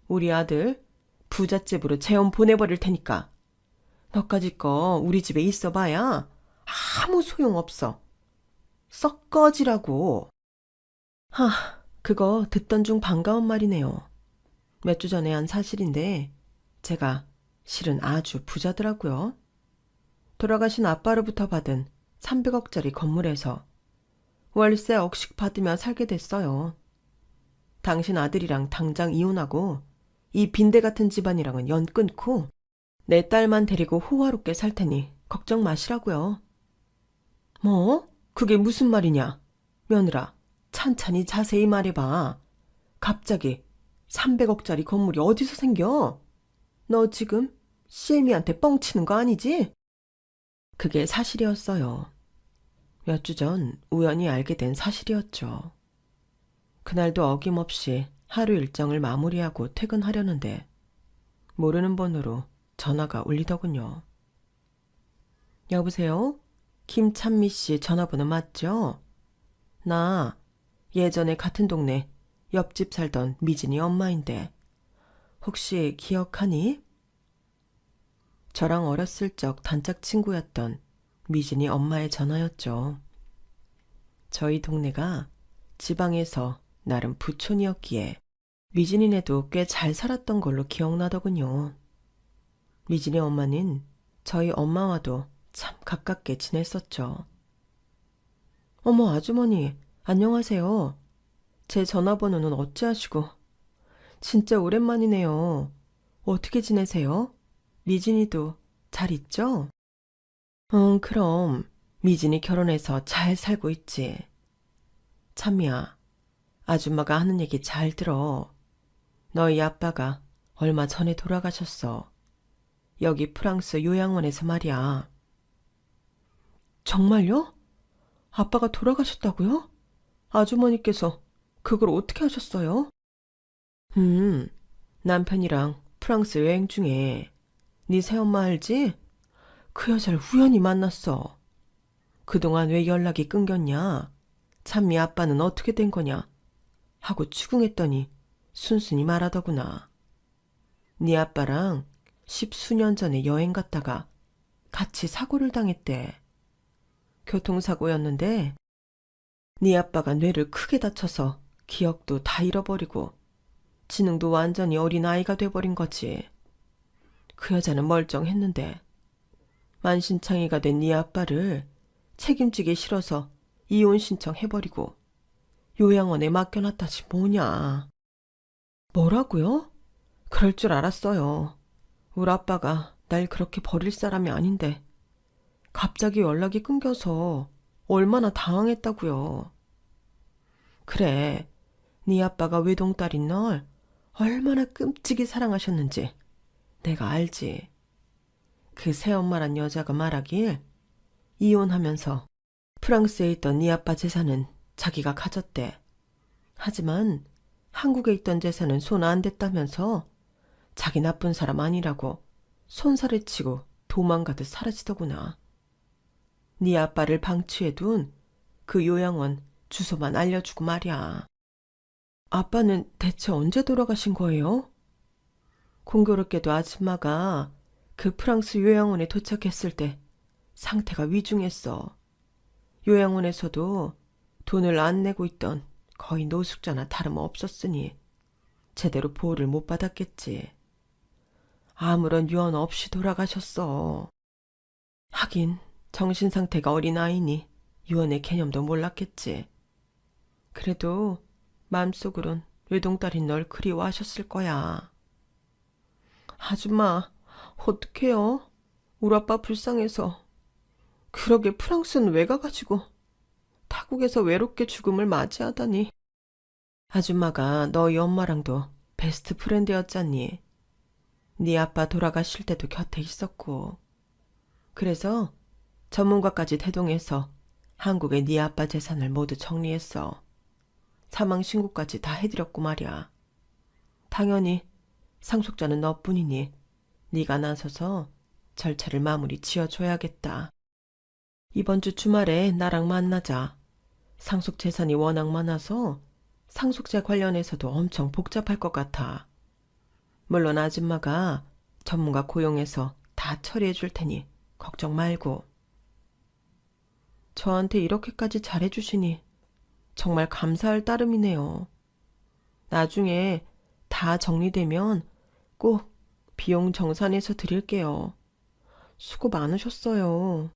우리 아들 부잣집으로 재혼 보내버릴 테니까. 너까지 거 우리 집에 있어봐야 아무 소용없어. 썩 꺼지라고. 하, 그거 듣던 중 반가운 말이네요. 몇 주 전에 한 사실인데 제가 실은 아주 부자더라고요. 돌아가신 아빠로부터 받은 300억짜리 건물에서 월세 억씩 받으며 살게 됐어요. 당신 아들이랑 당장 이혼하고 이 빈대 같은 집안이랑은 연 끊고 내 딸만 데리고 호화롭게 살 테니 걱정 마시라고요. 뭐? 그게 무슨 말이냐? 며느라, 찬찬히 자세히 말해봐. 갑자기 300억짜리 건물이 어디서 생겨? 너 지금 CM이한테 뻥치는 거 아니지? 그게 사실이었어요. 몇 주 전 우연히 알게 된 사실이었죠. 그날도 어김없이 하루 일정을 마무리하고 퇴근하려는데 모르는 번호로 전화가 울리더군요. 여보세요? 김찬미 씨 전화번호 맞죠? 나 예전에 같은 동네 옆집 살던 미진이 엄마인데 혹시 기억하니? 저랑 어렸을 적 단짝 친구였던 미진이 엄마의 전화였죠. 저희 동네가 지방에서 나름 부촌이었기에 미진이네도 꽤 잘 살았던 걸로 기억나더군요. 미진이 엄마는 저희 엄마와도 참 가깝게 지냈었죠. 어머 아주머니 안녕하세요. 제 전화번호는 어찌하시고 진짜 오랜만이네요. 어떻게 지내세요? 미진이도 잘 있죠? 응, 그럼 미진이 결혼해서 잘 살고 있지. 찬미야, 아줌마가 하는 얘기 잘 들어. 너희 아빠가 얼마 전에 돌아가셨어. 여기 프랑스 요양원에서 말이야. 정말요? 아빠가 돌아가셨다고요? 아주머니께서 그걸 어떻게 하셨어요? 남편이랑 프랑스 여행 중에 네 새엄마 알지? 그 여자를 우연히 만났어. 그동안 왜 연락이 끊겼냐? 찬미 아빠는 어떻게 된 거냐? 하고 추궁했더니 순순히 말하더구나. 네 아빠랑 10수년 전에 여행 갔다가 같이 사고를 당했대. 교통사고였는데 네 아빠가 뇌를 크게 다쳐서 기억도 다 잃어버리고 지능도 완전히 어린아이가 돼버린 거지. 그 여자는 멀쩡했는데 만신창이가 된 네 아빠를 책임지기 싫어서 이혼 신청해버리고 요양원에 맡겨놨다지 뭐냐. 뭐라고요? 그럴 줄 알았어요. 우리 아빠가 날 그렇게 버릴 사람이 아닌데 갑자기 연락이 끊겨서 얼마나 당황했다고요. 그래, 네 아빠가 외동딸인 널 얼마나 끔찍이 사랑하셨는지 내가 알지. 그 새엄마란 여자가 말하길 이혼하면서 프랑스에 있던 네 아빠 재산은 자기가 가졌대. 하지만 한국에 있던 재산은 손 안 댔다면서 자기 나쁜 사람 아니라고 손살을 치고 도망가듯 사라지더구나. 네 아빠를 방치해둔 그 요양원 주소만 알려주고 말이야. 아빠는 대체 언제 돌아가신 거예요? 공교롭게도 아줌마가 그 프랑스 요양원에 도착했을 때 상태가 위중했어. 요양원에서도 돈을 안 내고 있던 거의 노숙자나 다름없었으니 제대로 보호를 못 받았겠지. 아무런 유언 없이 돌아가셨어. 하긴 정신 상태가 어린아이니 유언의 개념도 몰랐겠지. 그래도 마음속으론 외동딸인 널 그리워하셨을 거야. 아줌마, 어떡해요? 우리 아빠 불쌍해서. 그러게 프랑스는 왜 가가지고 타국에서 외롭게 죽음을 맞이하다니. 아줌마가 너희 엄마랑도 베스트 프렌드였잖니. 네 아빠 돌아가실 때도 곁에 있었고. 그래서 전문가까지 대동해서 한국에 네 아빠 재산을 모두 정리했어. 사망 신고까지 다 해드렸고 말이야. 당연히 상속자는 너뿐이니 네가 나서서 절차를 마무리 지어줘야겠다. 이번 주 주말에 나랑 만나자. 상속 재산이 워낙 많아서 상속자 관련해서도 엄청 복잡할 것 같아. 물론 아줌마가 전문가 고용해서 다 처리해 줄 테니 걱정 말고. 저한테 이렇게까지 잘해주시니 정말 감사할 따름이네요. 나중에 다 정리되면 꼭 비용 정산해서 드릴게요. 수고 많으셨어요.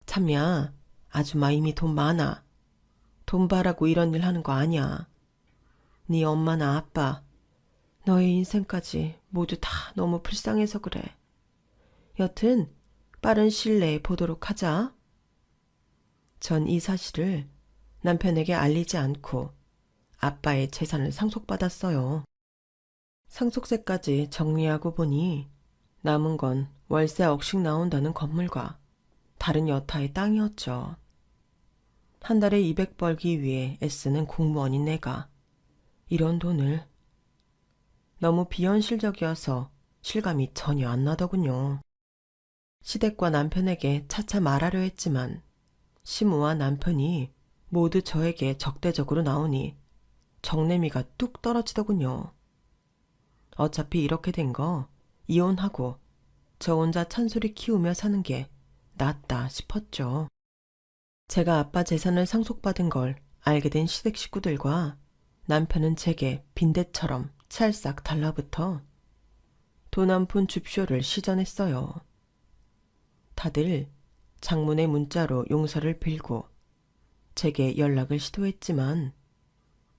참야, 아줌마 이미 돈 많아. 돈 바라고 이런 일 하는 거 아니야. 네 엄마나 아빠, 너의 인생까지 모두 다 너무 불쌍해서 그래. 여튼 빠른 시일 내에 보도록 하자. 전 이 사실을 남편에게 알리지 않고 아빠의 재산을 상속받았어요. 상속세까지 정리하고 보니 남은 건 월세 억씩 나온다는 건물과 다른 여타의 땅이었죠. 한 달에 200 벌기 위해 애쓰는 공무원인 내가 이런 돈을. 너무 비현실적이어서 실감이 전혀 안 나더군요. 시댁과 남편에게 차차 말하려 했지만 시무와 남편이 모두 저에게 적대적으로 나오니 정내미가 뚝 떨어지더군요. 어차피 이렇게 된 거 이혼하고 저 혼자 찬소리 키우며 사는 게 낫다 싶었죠. 제가 아빠 재산을 상속받은 걸 알게 된 시댁 식구들과 남편은 제게 빈대처럼 찰싹 달라붙어 돈 한 푼 줍쇼를 시전했어요. 다들 장문의 문자로 용서를 빌고 제게 연락을 시도했지만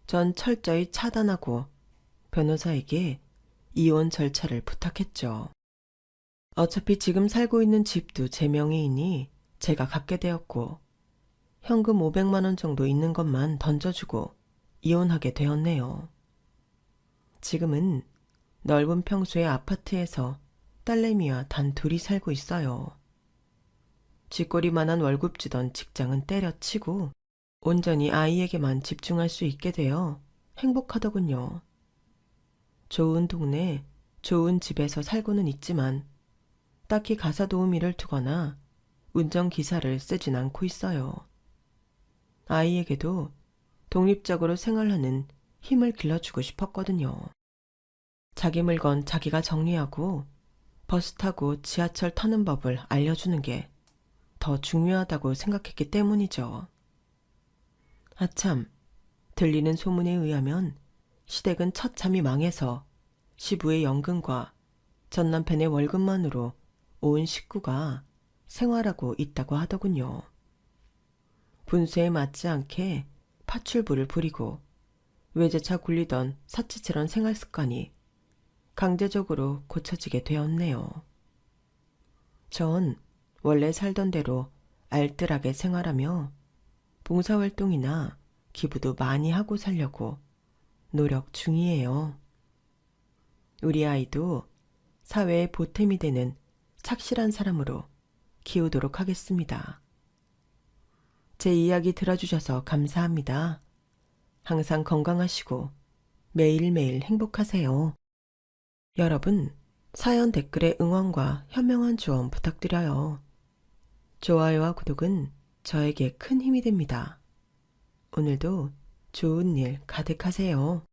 전 철저히 차단하고 변호사에게 이혼 절차를 부탁했죠. 어차피 지금 살고 있는 집도 제 명의이니 제가 갖게 되었고 현금 500만 원 정도 있는 것만 던져주고 이혼하게 되었네요. 지금은 넓은 평수의 아파트에서 딸내미와 단 둘이 살고 있어요. 쥐꼬리만한 월급 주던 직장은 때려치고 온전히 아이에게만 집중할 수 있게 되어 행복하더군요. 좋은 동네, 좋은 집에서 살고는 있지만 딱히 가사 도우미를 두거나 운전기사를 쓰진 않고 있어요. 아이에게도 독립적으로 생활하는 힘을 길러주고 싶었거든요. 자기 물건 자기가 정리하고 버스 타고 지하철 타는 법을 알려주는 게 더 중요하다고 생각했기 때문이죠. 아참, 들리는 소문에 의하면 시댁은 처참히 망해서 시부의 연금과 전 남편의 월급만으로 온 식구가 생활하고 있다고 하더군요. 분수에 맞지 않게 파출부를 부리고 외제차 굴리던 사치스런 생활 습관이 강제적으로 고쳐지게 되었네요. 전 원래 살던 대로 알뜰하게 생활하며 봉사활동이나 기부도 많이 하고 살려고 노력 중이에요. 우리 아이도 사회의 보탬이 되는 착실한 사람으로 키우도록 하겠습니다. 제 이야기 들어주셔서 감사합니다. 항상 건강하시고 매일매일 행복하세요. 여러분, 사연 댓글에 응원과 현명한 조언 부탁드려요. 좋아요와 구독은 저에게 큰 힘이 됩니다. 오늘도 좋은 일 가득하세요.